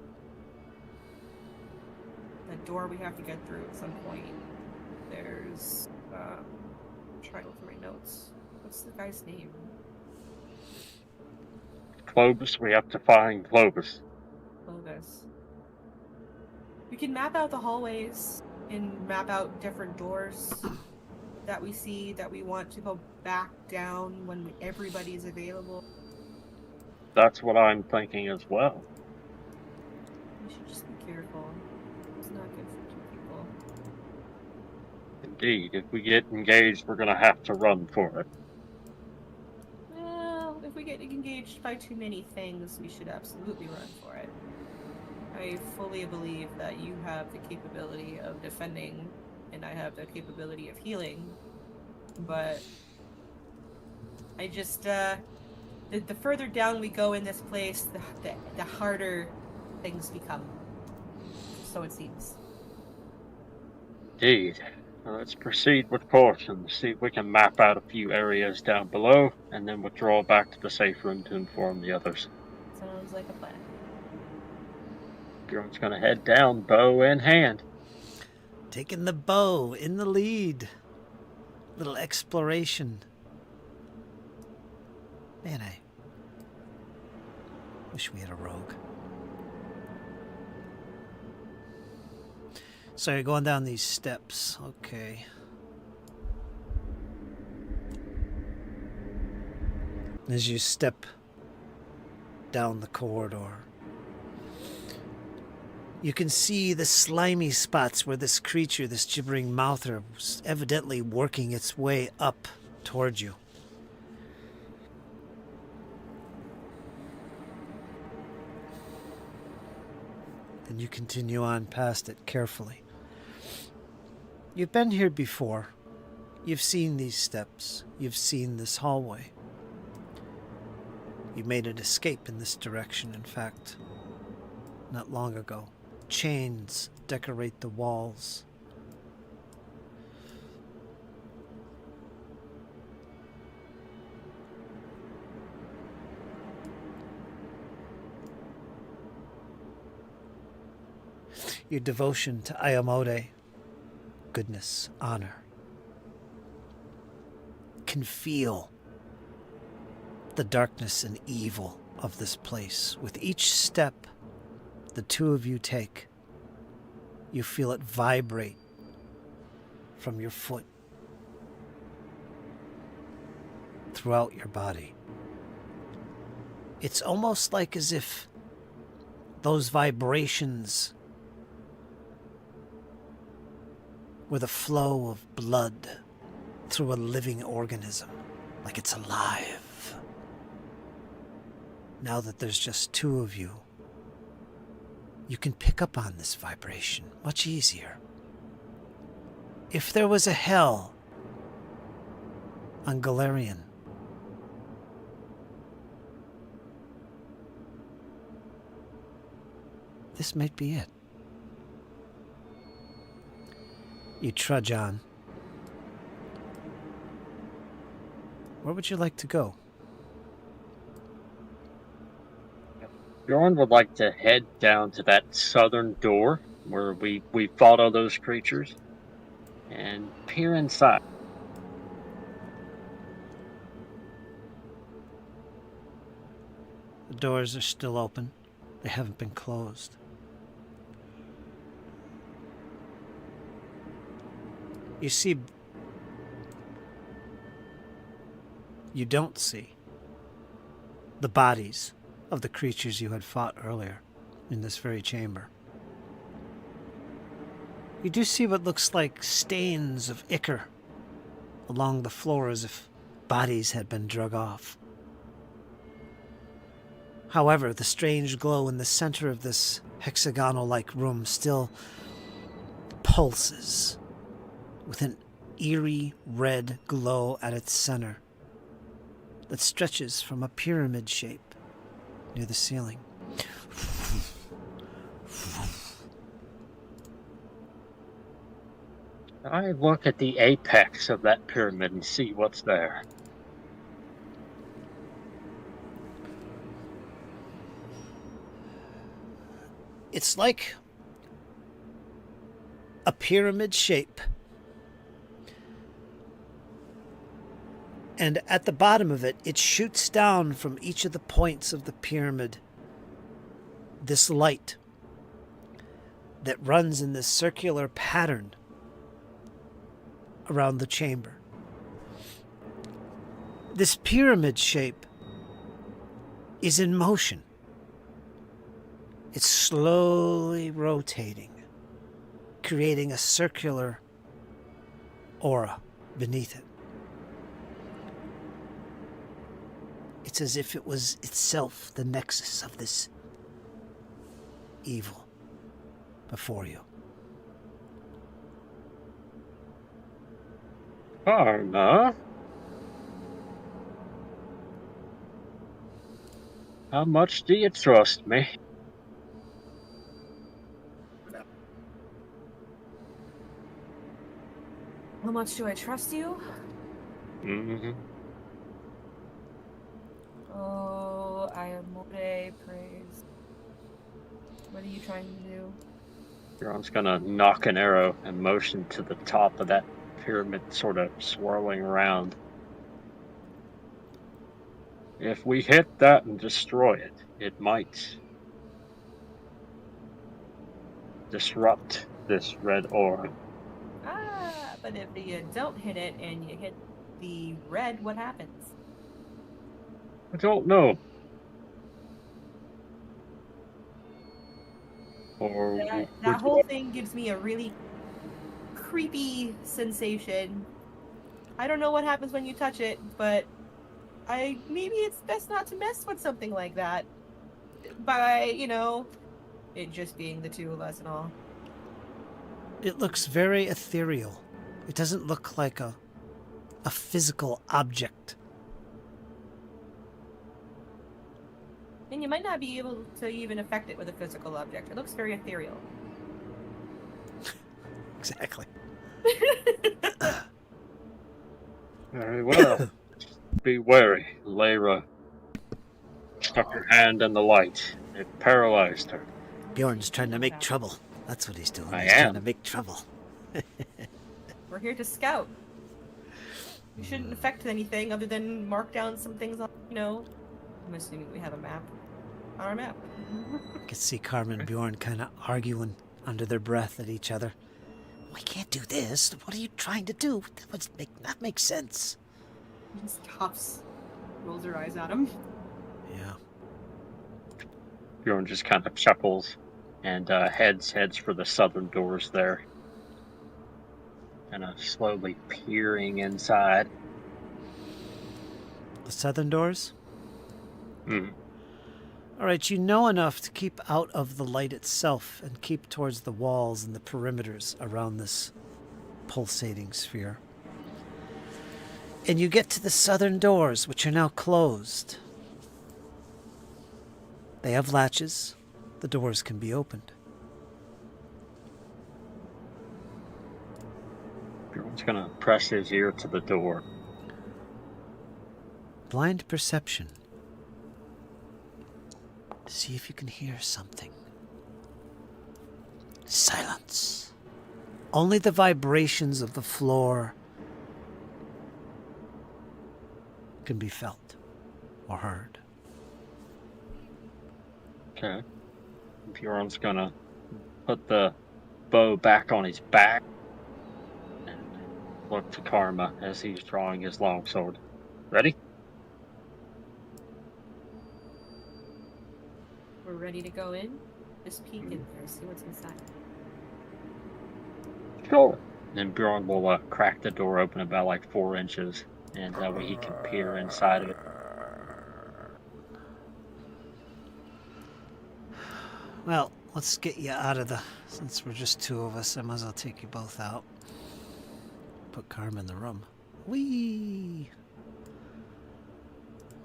a door we have to get through at some point. There's Trying to look through my notes. What's the guy's name? Clovis, we have to find Clovis. Clovis. We can map out the hallways and map out different doors that we see that we want to go back down when everybody's available. That's what I'm thinking as well. We should just be careful. It's not good for two people. Indeed, if we get engaged, we're gonna have to run for it. Well, if we get engaged by too many things, we should absolutely run for it. I fully believe that you have the capability of defending, and I have the capability of healing. But I just, the further down we go in this place, the harder things become. So it seems. Indeed. Well, let's proceed with caution. See if we can map out a few areas down below, and then withdraw back to the safe room to inform the others. Sounds like a plan. Bjorn's gonna head down, bow in hand. Taking the bow in the lead. Little exploration. Man, I wish we had a rogue. So you're going down these steps. Okay. As you step down the corridor, you can see the slimy spots where this creature, this gibbering mouther, was evidently working its way up towards you. Then you continue on past it carefully. You've been here before. You've seen these steps. You've seen this hallway. You made an escape in this direction, in fact, not long ago. Chains decorate the walls. Your devotion to Ayamode, goodness, honor, can feel the darkness and evil of this place. With each step the two of you take, you feel it vibrate from your foot throughout your body. It's almost like as if those vibrations were the flow of blood through a living organism, like it's alive. Now that there's just two of you, you can pick up on this vibration much easier. If there was a hell on Galarian, this might be it. You trudge on. Where would you like to go? Bjorn would like to head down to that southern door where we fought all those creatures and peer inside. The doors are still open. They haven't been closed. You see... You don't see the bodies of the creatures you had fought earlier in this very chamber. You do see what looks like stains of ichor along the floor as if bodies had been drug off. However, the strange glow in the center of this hexagonal-like room still pulses with an eerie red glow at its center that stretches from a pyramid shape near the ceiling. I look at the apex of that pyramid and see what's there. It's like a pyramid shape And at the bottom of it, it shoots down from each of the points of the pyramid this light that runs in this circular pattern around the chamber. This pyramid shape is in motion. It's slowly rotating, creating a circular aura beneath it. It's as if it was itself the nexus of this evil before you. Karma? How much do you trust me? How much do I trust you? Mm-hmm. Oh, I am more praise. What are you trying to do? Bjorn's gonna knock an arrow and motion to the top of that pyramid, sort of swirling around. If we hit that and destroy it, it might disrupt this red aura. Ah, but if you don't hit it and you hit the red, what happens? I don't know. Or That whole thing gives me a really creepy sensation. I don't know what happens when you touch it, but maybe it's best not to mess with something like that. By, it just being the two of us and all. It looks very ethereal. It doesn't look like a physical object. And you might not be able to even affect it with a physical object. It looks very ethereal. Exactly. very well. Be wary. Lyra stuck her hand in the light. It paralyzed her. Bjorn's trying to make trouble. That's what he's doing. I He's am. trying to make trouble. We're here to scout. We shouldn't affect anything other than mark down some things on, I'm assuming we have a map. On our map. I can see Karma and Bjorn kind of arguing under their breath at each other. We can't do this. What are you trying to do? That makes sense. He stops, rolls her eyes at him. Yeah. Bjorn just kind of chuckles and heads for the southern doors there. Kind of slowly peering inside. The southern doors? Hmm. All right, you know enough to keep out of the light itself and keep towards the walls and the perimeters around this pulsating sphere. And you get to the southern doors, which are now closed. They have latches. The doors can be opened. Bjorn's gonna press his ear to the door. Blind perception. See if you can hear something. Silence. Only the vibrations of the floor can be felt or heard. Okay. Bjorn's gonna put the bow back on his back and look to Karma as he's drawing his longsword. Ready? We're ready to go in. Just peek in there, see what's inside. Sure. And Bjorn will crack the door open about like 4 inches, and that way he can peer inside of it. Well, let's get you out of the... Since we're just two of us, I might as well take you both out. Put Karma in the room. Whee!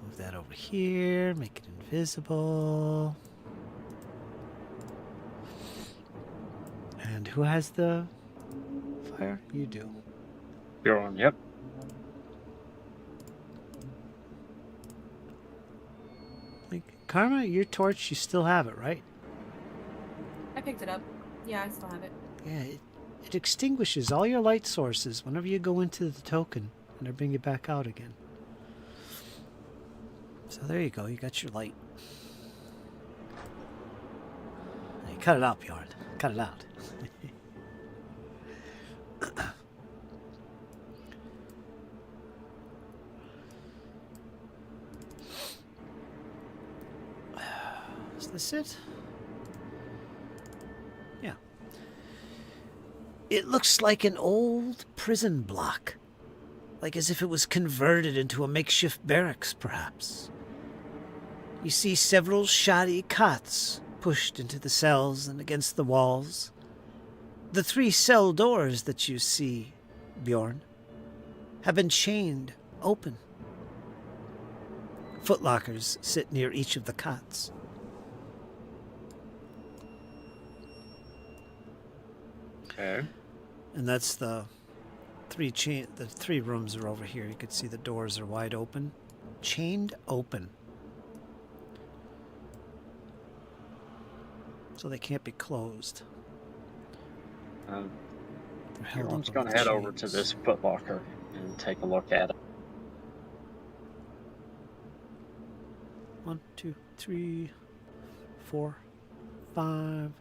Move that over here, make it invisible. And who has the fire? You do. Bjorn, yep. Like, Karma, your torch, you still have it, right? I picked it up. Yeah, I still have it. Yeah, it extinguishes all your light sources whenever you go into the token and I bring you back out again. So there you go. You got your light. Hey, cut it out, Bjorn. Cut it out. Is this it? Yeah. It looks like an old prison block. Like as if it was converted into a makeshift barracks, perhaps. You see several shoddy cots pushed into the cells and against the walls. The 3 cell doors that you see, Bjorn, have been chained open. Footlockers sit near each of the cots. Okay. And that's the 3 rooms are over here. You can see the doors are wide open. Chained open. So they can't be closed. They're held Everyone's up going with to head over to chains. this footlocker and take a look at it. 1, 2, 3, 4, 5.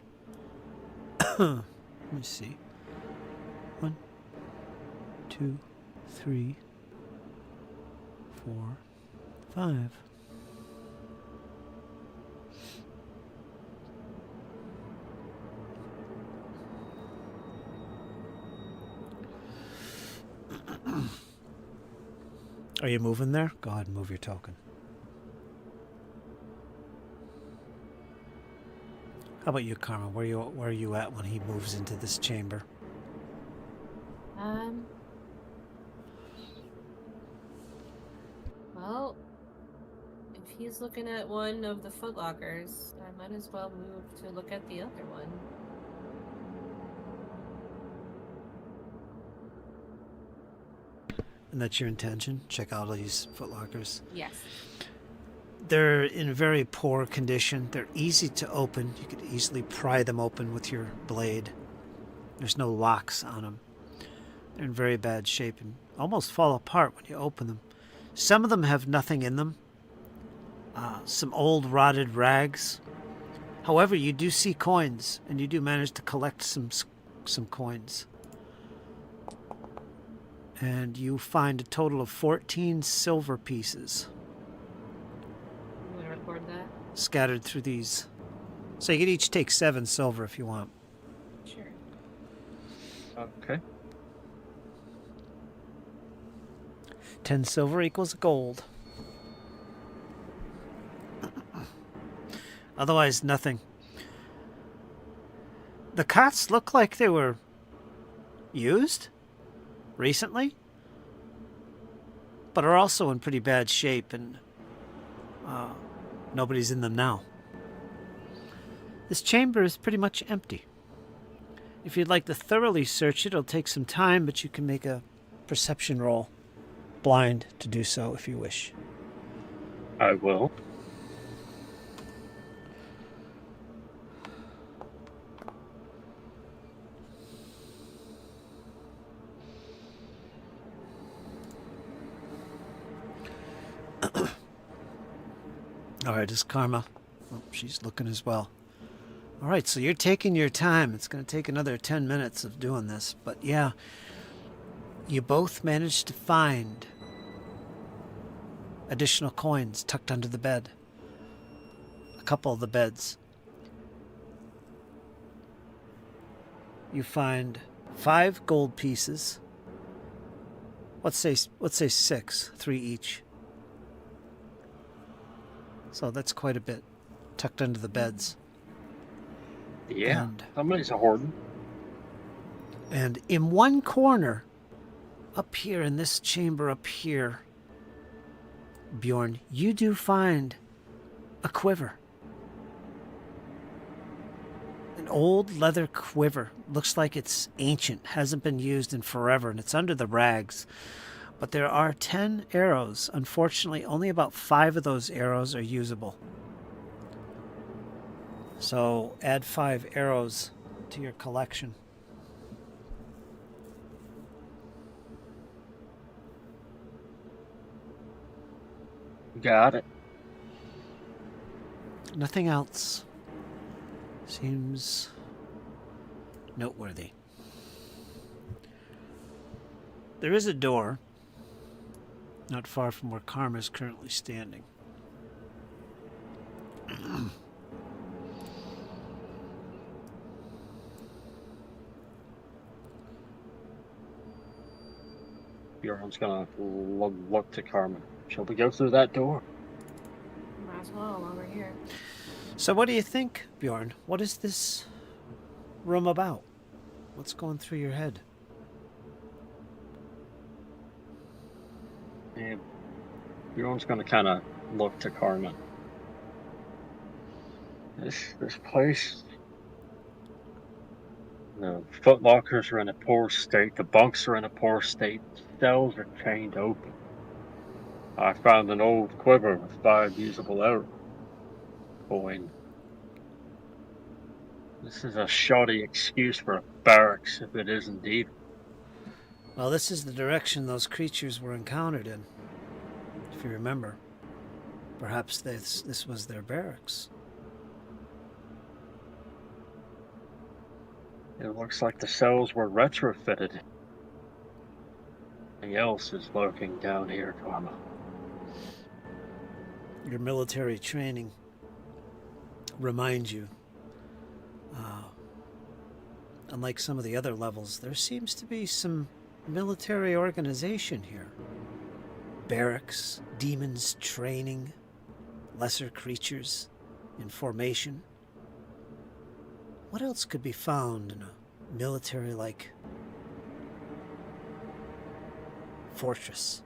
Let me see. 1, 2, 3, 4, 5. Are you moving there? Go ahead and move your token. How about you, Karma? Where are you at when he moves into this chamber? Well, if he's looking at one of the footlockers, I might as well move to look at the other one. And that's your intention? Check out all these footlockers. Yes. They're in very poor condition. They're easy to open. You could easily pry them open with your blade. There's no locks on them. They're in very bad shape and almost fall apart when you open them. Some of them have nothing in them. Some old rotted rags. However, you do see coins, and you do manage to collect some coins. And you find a total of 14 silver pieces I'm gonna record that. scattered through these. So you could each take 7 silver if you want. Sure. Okay. 10 silver equals gold. Otherwise, nothing. The cots look like they were used recently, but are also in pretty bad shape, and nobody's in them now. This chamber is pretty much empty. If you'd like to thoroughly search it, it'll take some time, but you can make a perception roll. Blind to do so if you wish. I will. All right, is Karma. Oh, she's looking as well. All right, so you're taking your time. It's going to take another 10 minutes of doing this. But yeah, you both managed to find additional coins tucked under the bed. A couple of the beds. You find 5 gold pieces. Let's say 6, 3 each. So that's quite a bit tucked under the beds. Yeah. And- Somebody's hoarding. And in one corner, up here in this chamber up here, Bjorn, you do find a quiver. An old leather quiver. Looks like it's ancient, hasn't been used in forever, and it's under the rags. But there are 10 arrows. Unfortunately, only about 5 of those arrows are usable. So add 5 arrows to your collection. Got it. Nothing else seems noteworthy. There is a door not far from where Karma is currently standing. Bjorn's gonna look to Karma. Shall we go through that door? Might as well while we're here. So what do you think, Bjorn? What is this room about? What's going through your head? And Bjorn's gonna kind of look to Karma. This place. The footlockers are in a poor state. The bunks are in a poor state. Cells are chained open. I found an old quiver with 5 usable arrows. Coin. This is a shoddy excuse for a barracks, if it is indeed. Well, this is the direction those creatures were encountered in. If you remember, perhaps this was their barracks. It looks like the cells were retrofitted. Something else is lurking down here, Karma. Your military training reminds you, unlike some of the other levels, there seems to be some military organization here. Barracks, demons training, lesser creatures in formation. What else could be found in a military-like fortress?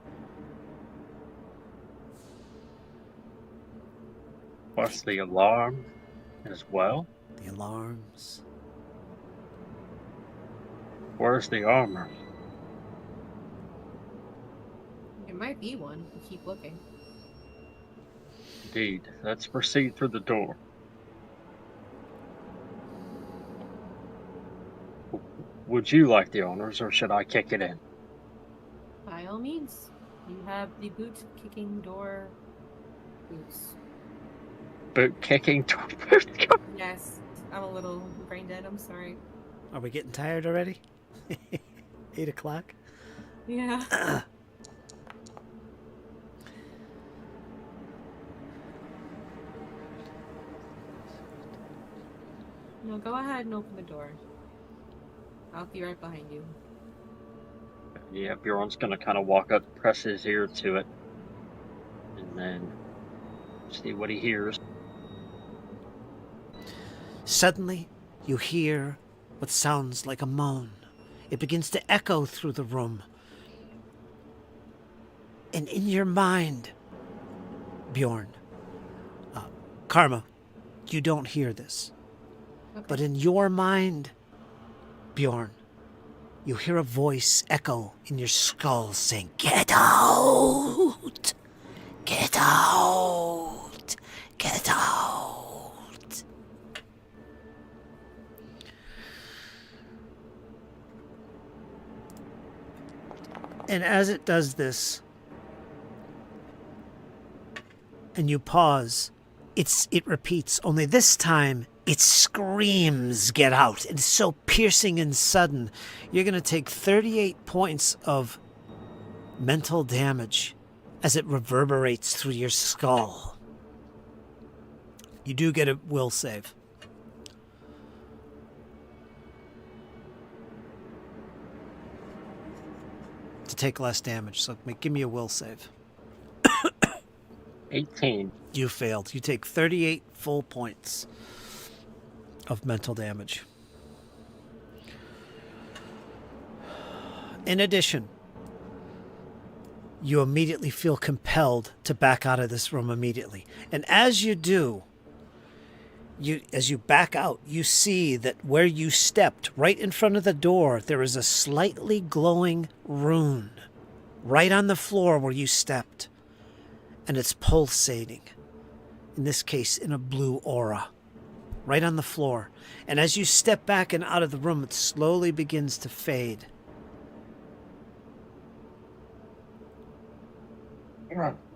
Plus the alarm as well. The alarms. Where's the armor? It might be one. We keep looking. Indeed. Let's proceed through the door. Would you like the honors, or should I kick it in? By all means. You have the boot-kicking door boots. Boot kicking door. Yes. I'm a little brain dead. I'm sorry. Are we getting tired already? 8 o'clock? Yeah. No, go ahead and open the door. I'll be right behind you. Yeah, Bjorn's gonna kind of walk up, press his ear to it, and then see what he hears. Suddenly, you hear what sounds like a moan. It begins to echo through the room. And in your mind, Bjorn, Karma, you don't hear this. Okay. But in your mind, Bjorn, you hear a voice echo in your skull saying, "Get out! Get out! Get out!" And as it does this, and you pause, it repeats, only this time it screams, "Get out!" It's so piercing and sudden. You're going to take 38 points of mental damage as it reverberates through your skull. You do get a will save. To take less damage, so give me a will save. 18. You failed. You take 38 full points of mental damage. In addition, you immediately feel compelled to back out of this room immediately. And as you do, as you back out, you see that where you stepped, right in front of the door, there is a slightly glowing rune right on the floor where you stepped. And it's pulsating, in this case in a blue aura, right on the floor. And as you step back and out of the room, it slowly begins to fade.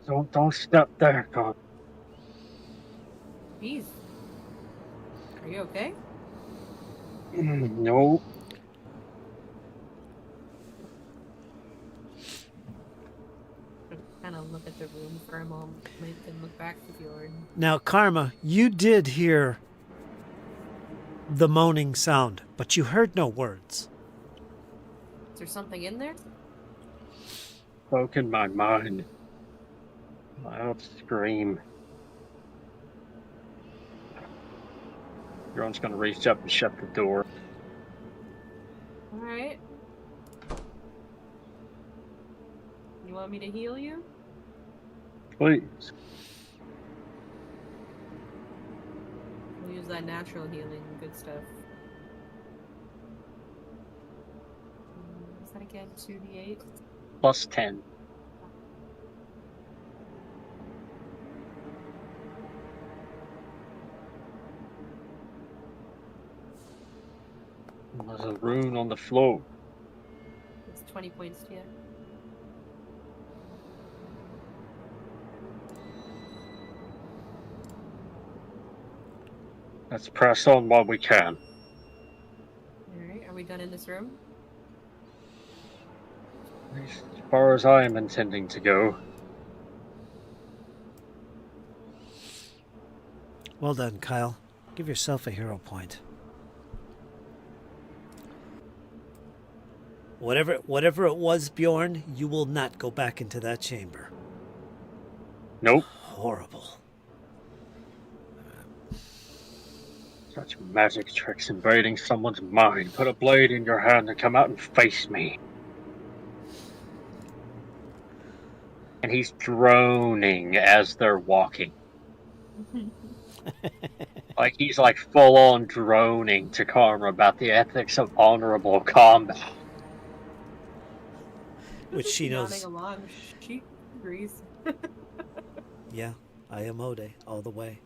Don't step there, God. Jeez. Are you okay? No. Kind of look at the room for a moment and look back to Bjorn. Now, Karma, you did hear the moaning sound, but you heard no words. Is there something in there? Spoke in my mind. Loud scream. Bjorn's gonna reach up and shut the door. Alright. You want me to heal you? Please. We'll use that natural healing. Good stuff. Is that again 2d8? Plus 10. There's a rune on the floor. It's 20 points to you. Let's press on while we can. Alright, are we done in this room? As far as I am intending to go. Well done, Kyle. Give yourself a hero point. Whatever it was, Bjorn, you will not go back into that chamber. Nope. Horrible. Such magic tricks invading someone's mind. Put a blade in your hand and come out and face me. And he's droning as they're walking. Like he's like full on droning to Karma about the ethics of honorable combat. Which she knows. Nodding along, she agrees. Yeah, I am Ode all the way.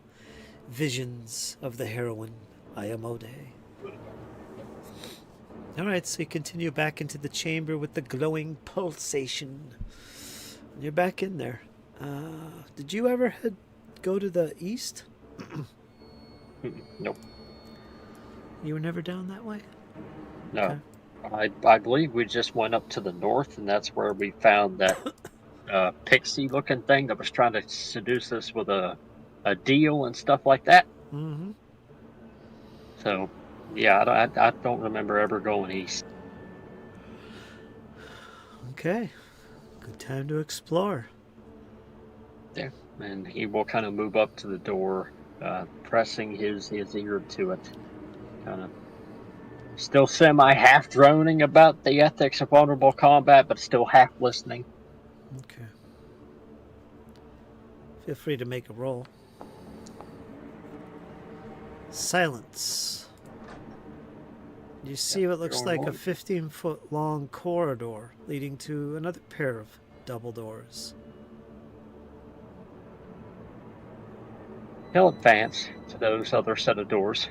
Visions of the heroine, I am Ode. Alright, so you continue back into the chamber with the glowing pulsation. You're back in there. Did you ever go to the east? Nope. You were never down that way? No. Okay. I believe we just went up to the north, and that's where we found that pixie-looking thing that was trying to seduce us with a deal and stuff like that. Mm-hmm. So, yeah, I don't remember ever going east. Okay. Good time to explore. Yeah, and he will kind of move up to the door, pressing his ear to it, kind of still semi-half droning about the ethics of honorable combat, but still half listening. Okay. Feel free to make a roll. Silence. You see what looks like a 15-foot long corridor leading to another pair of double doors. He'll advance to those other set of doors.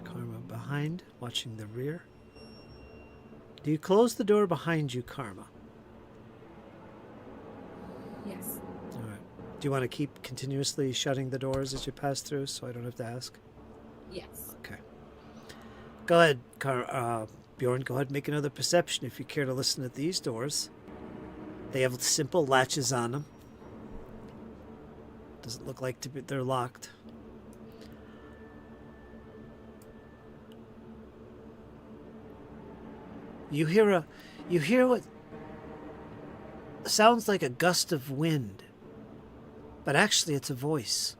Karma behind, watching the rear. Do you close the door behind you, Karma? Yes. All right. Do you want to keep continuously shutting the doors as you pass through so I don't have to ask? Yes. Okay. Go ahead, Bjorn, go ahead and make another perception if you care to listen at these doors. They have simple latches on them. Doesn't look like they're locked. You hear what sounds like a gust of wind, but actually it's a voice.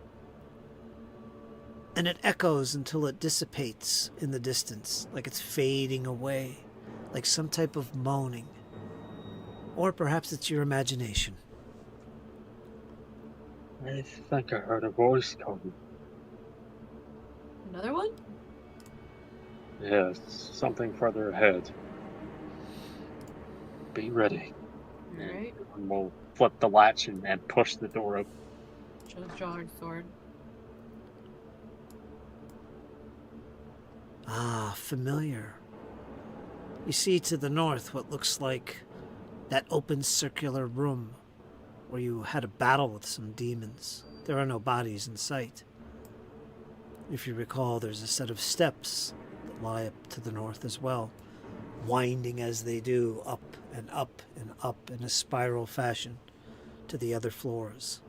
And it echoes until it dissipates in the distance, like it's fading away, like some type of moaning. Or perhaps it's your imagination. I think I heard a voice coming. Another one? Yes, something further ahead. Be ready. Alright. And we'll flip the latch and push the door open. Show Jarred sword. Ah, familiar. You see to the north what looks like that open circular room where you had a battle with some demons. There are no bodies in sight. If you recall, there's a set of steps that lie up to the north as well, winding as they do up and up and up in a spiral fashion to the other floors.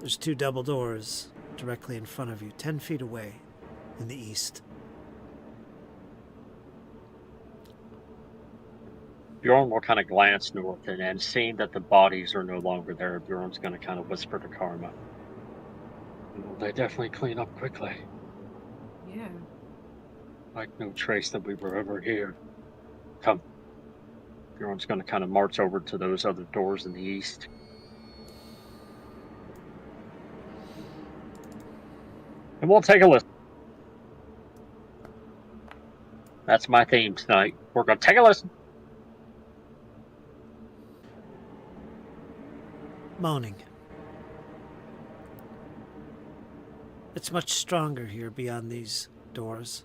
There's 2 double doors directly in front of you, 10 feet away in the east. Bjorn will kind of glance north, and then seeing that the bodies are no longer there, Bjorn's going to kind of whisper to Karma. Well, they definitely clean up quickly. Yeah. Like no trace that we were ever here. Come. Bjorn's going to kind of march over to those other doors in the east. And we'll take a listen. That's my theme tonight. We're going to take a listen. Moaning. It's much stronger here beyond these doors.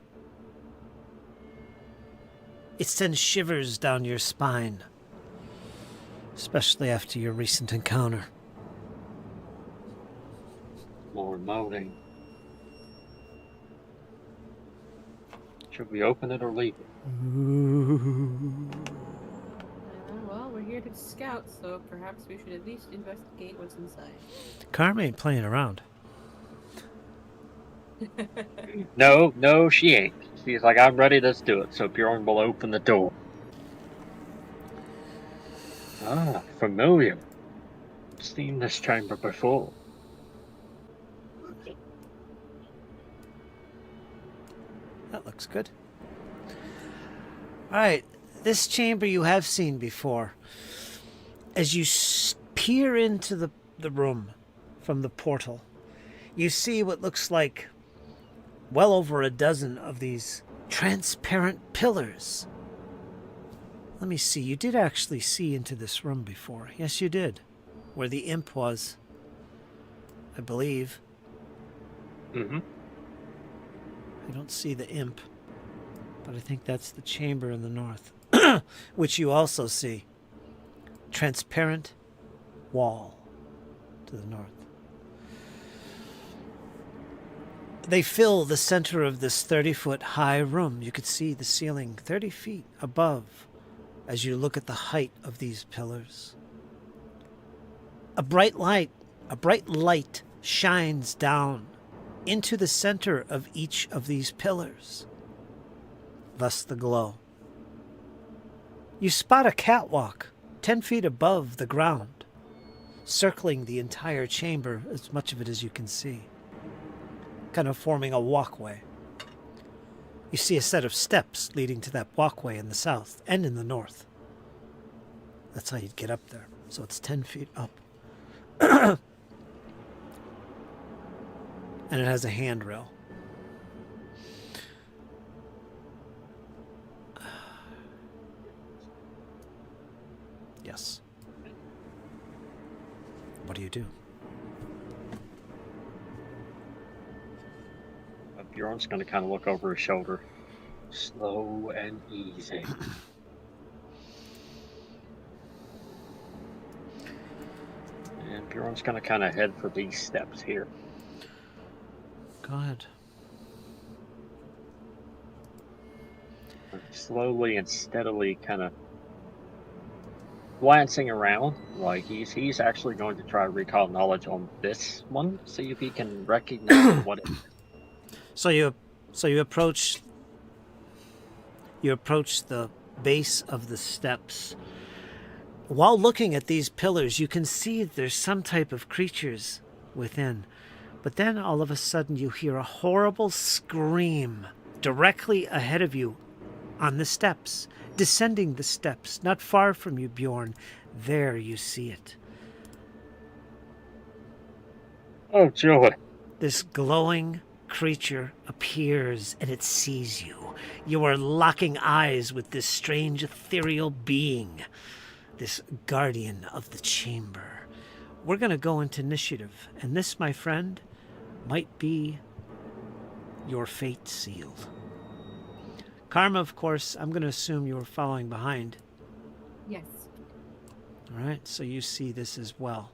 It sends shivers down your spine, especially after your recent encounter. More moaning. Should we open it or leave it? Well, we're here to scout, so perhaps we should at least investigate what's inside. Karma ain't playing around. No, she ain't. She's like, I'm ready, let's do it. So Bjorn will open the door. Ah, familiar. Seen this chamber before. That looks good. Alright, this chamber you have seen before. As you peer into the room from the portal, you see what looks like well over a dozen of these transparent pillars. Let me see, you did actually see into this room before. Yes, you did. Where the imp was, I believe. Mm-hmm. I don't see the imp, but I think that's the chamber in the north, which you also see. Transparent wall to the north. They fill the center of this 30-foot high room. You could see the ceiling 30 feet above as you look at the height of these pillars. A bright light shines down into the center of each of these pillars. Thus the glow. You spot a catwalk 10 feet above the ground, circling the entire chamber, as much of it as you can see, kind of forming a walkway. You see a set of steps leading to that walkway in the south and in the north. That's how you'd get up there. So it's 10 feet up. And it has a handrail. Yes. What do you do? Bjorn's going to kind of look over his shoulder. Slow and easy. And Bjorn's going to kind of head for these steps here. Go ahead. Slowly and steadily kind of glancing around, like he's actually going to try to recall knowledge on this one, see if he can recognize what it is. So you approach the base of the steps. While looking at these pillars, you can see there's some type of creatures within. But then all of a sudden you hear a horrible scream directly ahead of you on the steps, descending the steps, not far from you, Bjorn. There you see it. Oh, joy. This glowing creature appears and it sees you. You are locking eyes with this strange ethereal being, this guardian of the chamber. We're going to go into initiative, and this, my friend, might be your fate sealed. Karma, of course, I'm going to assume you were following behind. Yes. All right, so you see this as well.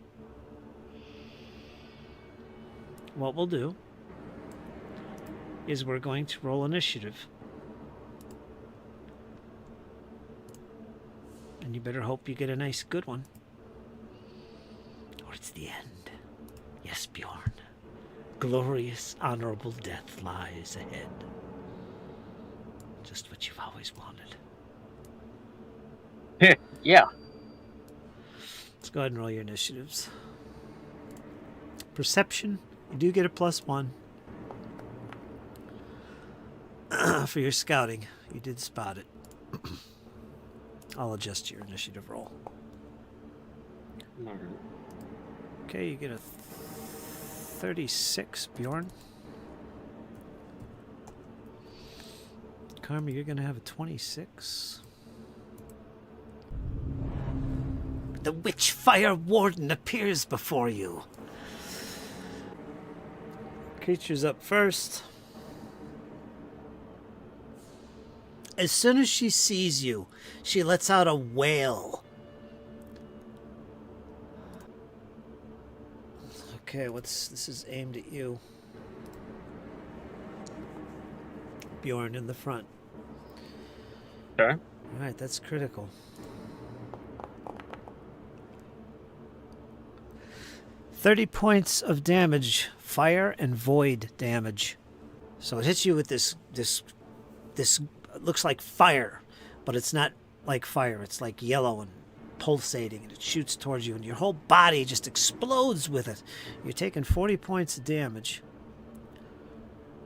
what we'll do is we're going to roll initiative. And you better hope you get a nice good one. Or it's the end. Yes, Bjorn. Glorious, honorable death lies ahead. Just what you've always wanted. Yeah. Let's go ahead and roll your initiatives. Perception, you do get a +1. For your scouting, you did spot it. I'll adjust your initiative roll. Alright. Okay, you get a 36, Bjorn. Karma, you're going to have a 26. The Witch Fire Warden appears before you. Creature's up first. As soon as she sees you, she lets out a wail. Okay, this is aimed at you. Bjorn in the front. Okay. Alright, that's critical. 30 points of damage, fire and void damage. So it hits you with this looks like fire, but it's not like fire. It's like yellow and pulsating, and it shoots towards you, and your whole body just explodes with it. You're taking 40 points of damage.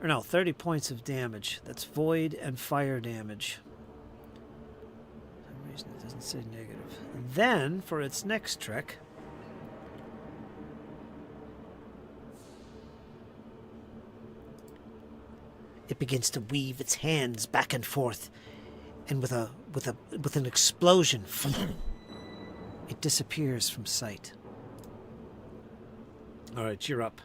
Or no, 30 points of damage. That's void and fire damage. For some reason it doesn't say negative. And then, for its next trick, it begins to weave its hands back and forth, and with an explosion, it disappears from sight. All right, you're up.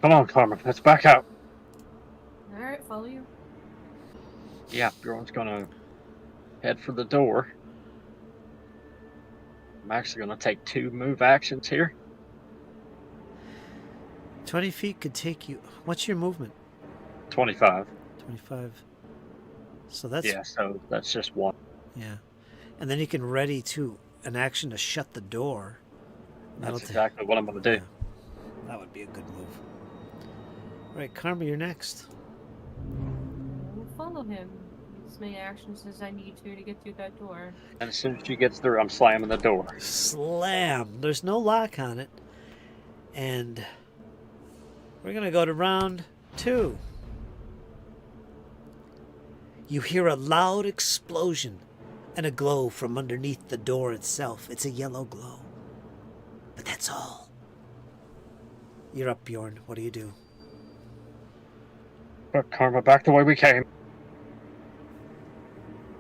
Come on, Karma. Let's back out. Alright, follow you. Yeah, Bjorn's gonna head for the door. I'm actually gonna take 2 move actions here. 20 feet could take you. What's your movement? 25. 25. So that's Yeah, so that's just 1. yeah. And then you can ready to an action to shut the door. That's exactly what I'm gonna do. Yeah. That would be a good move. All right, Karma, you're next. I'll follow him. As many actions as I need to get through that door. And as soon as she gets through, I'm slamming the door. Slam. There's no lock on it. And we're going to go to round 2. You hear a loud explosion and a glow from underneath the door itself. It's a yellow glow. But that's all. You're up, Bjorn. What do you do? But Karma, back the way we came.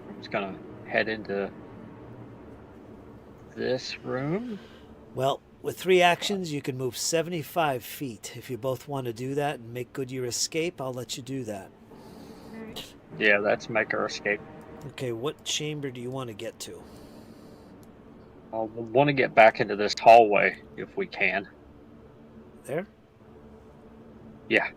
I'm just gonna head into this room. Well, with 3 actions, you can move 75 feet. If you both want to do that and make good your escape, I'll let you do that. Alright. Yeah, let's make our escape. Okay, what chamber do you want to get to? I'll want to get back into this hallway if we can. There? Yeah.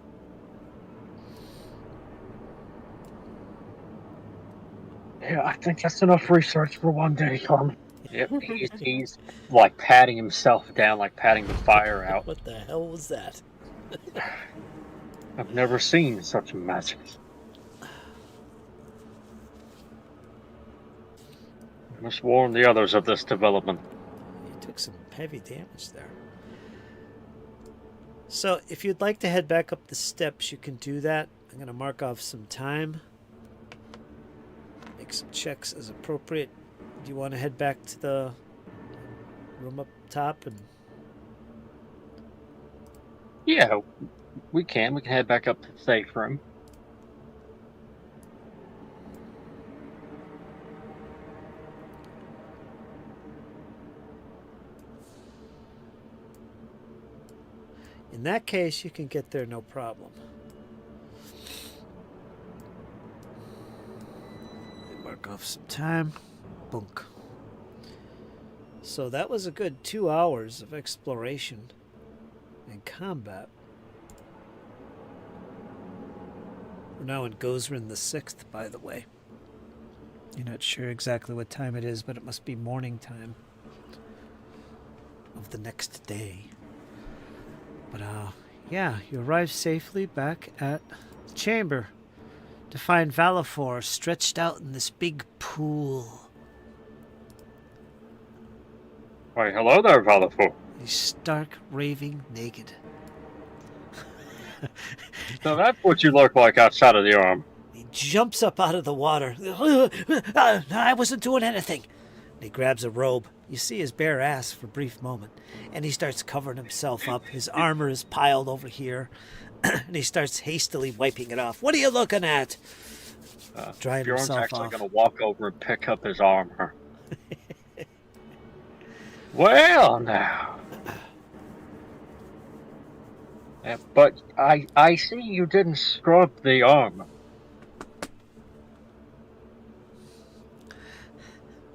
Yeah, I think that's enough research for one day, Karma. Yep, he's like patting himself down, like patting the fire out. What the hell was that? I've never seen such magic. I must warn the others of this development. You took some heavy damage there. So, if you'd like to head back up the steps, you can do that. I'm going to mark off some time. Make some checks as appropriate. Do you want to head back to the room up top? And Yeah, we can. We can head back up to the safe room. in that case, you can get there no problem. Mark off some time. Bunk. So that was a good 2 hours of exploration in combat. We're now in Gozrin the 6th, by the way. You're not sure exactly what time it is, but it must be morning time of the next day. But, yeah, you arrive safely back at the chamber to find Valifor stretched out in this big pool. Why, hello there, Valifor. He's stark, raving naked. So that's what you look like outside of the arm. He jumps up out of the water. I wasn't doing anything. And he grabs a robe. You see his bare ass for a brief moment. And he starts covering himself up. His armor is piled over here. And he starts hastily wiping it off. What are you looking at? Drying Bjorn's himself actually off. going to walk over and pick up his armor. Well, now. But I see you didn't scrub the armor.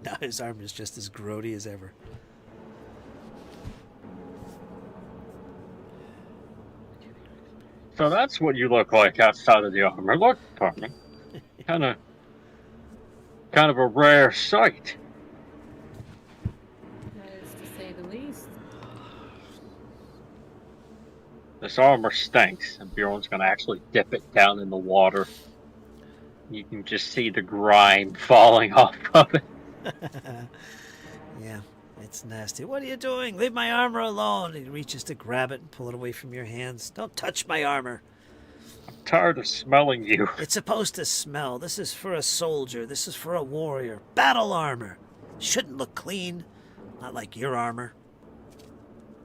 Now his armor is just as grody as ever. So that's what you look like outside of the armor. Look, partner. Kind of a rare sight. That is to say the least. This armor stinks, and Bjorn's going to actually dip it down in the water. You can just see the grime falling off of it. Yeah, it's nasty. What are you doing? Leave my armor alone. He reaches to grab it and pull it away from your hands. Don't touch my armor. I'm tired of smelling you. It's supposed to smell. This is for a soldier. This is for a warrior. Battle armor. Shouldn't look clean. Not like your armor.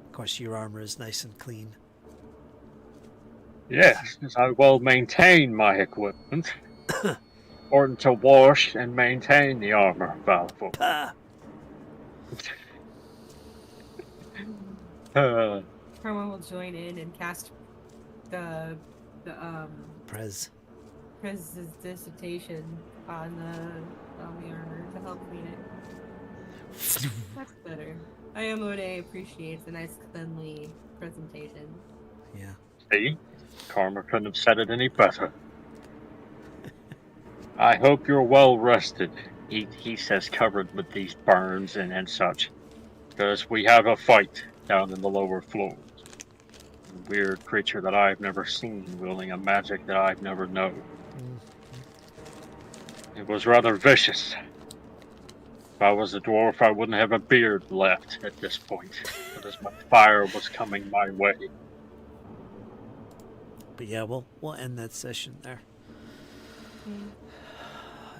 Of course, your armor is nice and clean. Yes, as I will maintain my equipment. Important to wash and maintain the armor, Valifor. Pah! Karma will join in and cast the Prez. dissertation on the armor to help clean it. That's better. Ayamone appreciates a nice cleanly presentation. Yeah. See? Karma couldn't have said it any better. I hope you're well rested, he says, covered with these burns and such. Because we have a fight down in the lower floors. A weird creature that I've never seen wielding a magic that I've never known. It was rather vicious. If I was a dwarf, I wouldn't have a beard left at this point. But as my fire was coming my way. But yeah, we'll end that session there.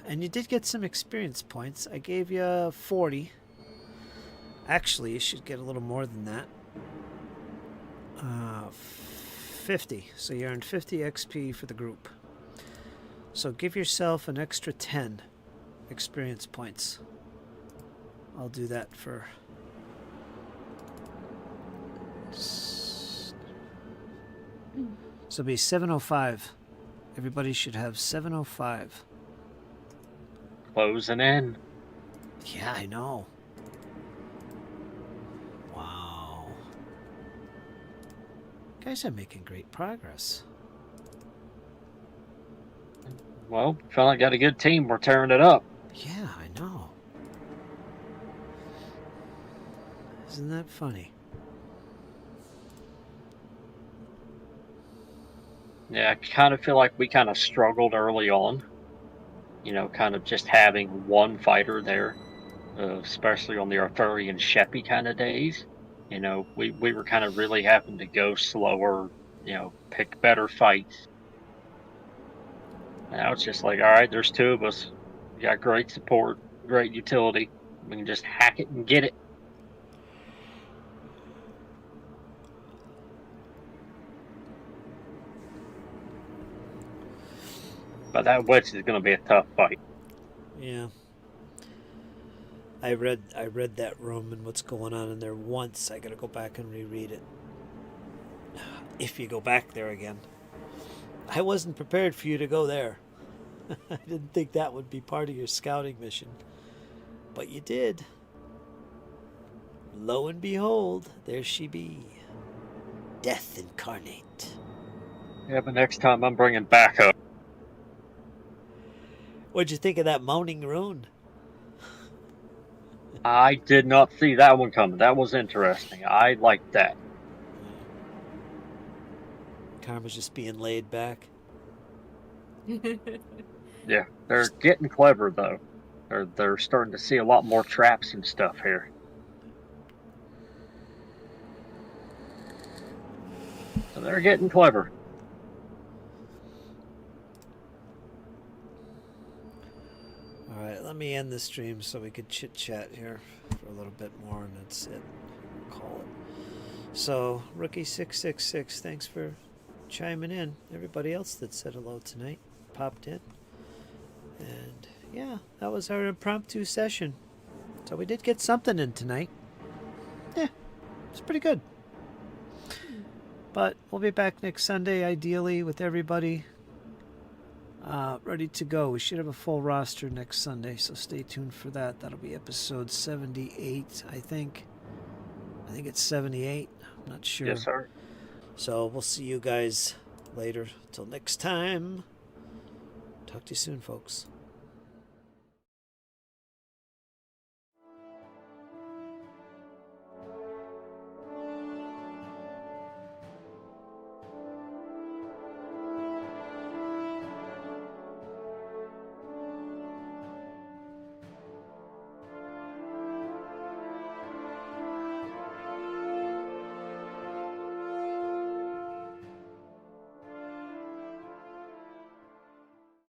And you did get some experience points. I gave you 40. Actually, you should get a little more than that. 50. So you earned 50 XP for the group. So give yourself an extra 10 experience points. I'll do that for... So it'll be 705. Everybody should have 705. Closing in. Yeah, I know. Wow. You guys are making great progress. Well, felt like got a good team. We're tearing it up. Yeah, I know. Isn't that funny? Yeah, I kind of feel like we kind of struggled early on. You know, kind of just having one fighter there, especially on the Arthurian Sheppy kind of days. You know, we were kind of really having to go slower, you know, pick better fights. Now it's just like, all right, there's two of us. We got great support, great utility. We can just hack it and get it. But that witch is going to be a tough fight. Yeah. I read that room and what's going on in there once. I gotta go back and reread it. If you go back there again. I wasn't prepared for you to go there. I didn't think that would be part of your scouting mission. But you did. Lo and behold, there she be. death incarnate. Yeah, but next time I'm bringing backup. What'd you think of that moaning rune? I did not see that one coming. That was interesting. I liked that. Karma's just being laid back. Yeah, they're getting clever though. They're starting to see a lot more traps and stuff here. So they're getting clever. All right, let me end the stream so we could chit chat here for a little bit more, and that's it. We'll call it. So, Rookie666, thanks for chiming in. Everybody else that said hello tonight popped in. And yeah, that was our impromptu session. So we did get something in tonight. Yeah, it's pretty good. But we'll be back next Sunday, ideally, with everybody ready to go. We should have a full roster next Sunday, so stay tuned for that. That'll be episode 78, I think. I think it's 78. I'm not sure. Yes, sir. So we'll see you guys later. Till next time. Talk to you soon, folks.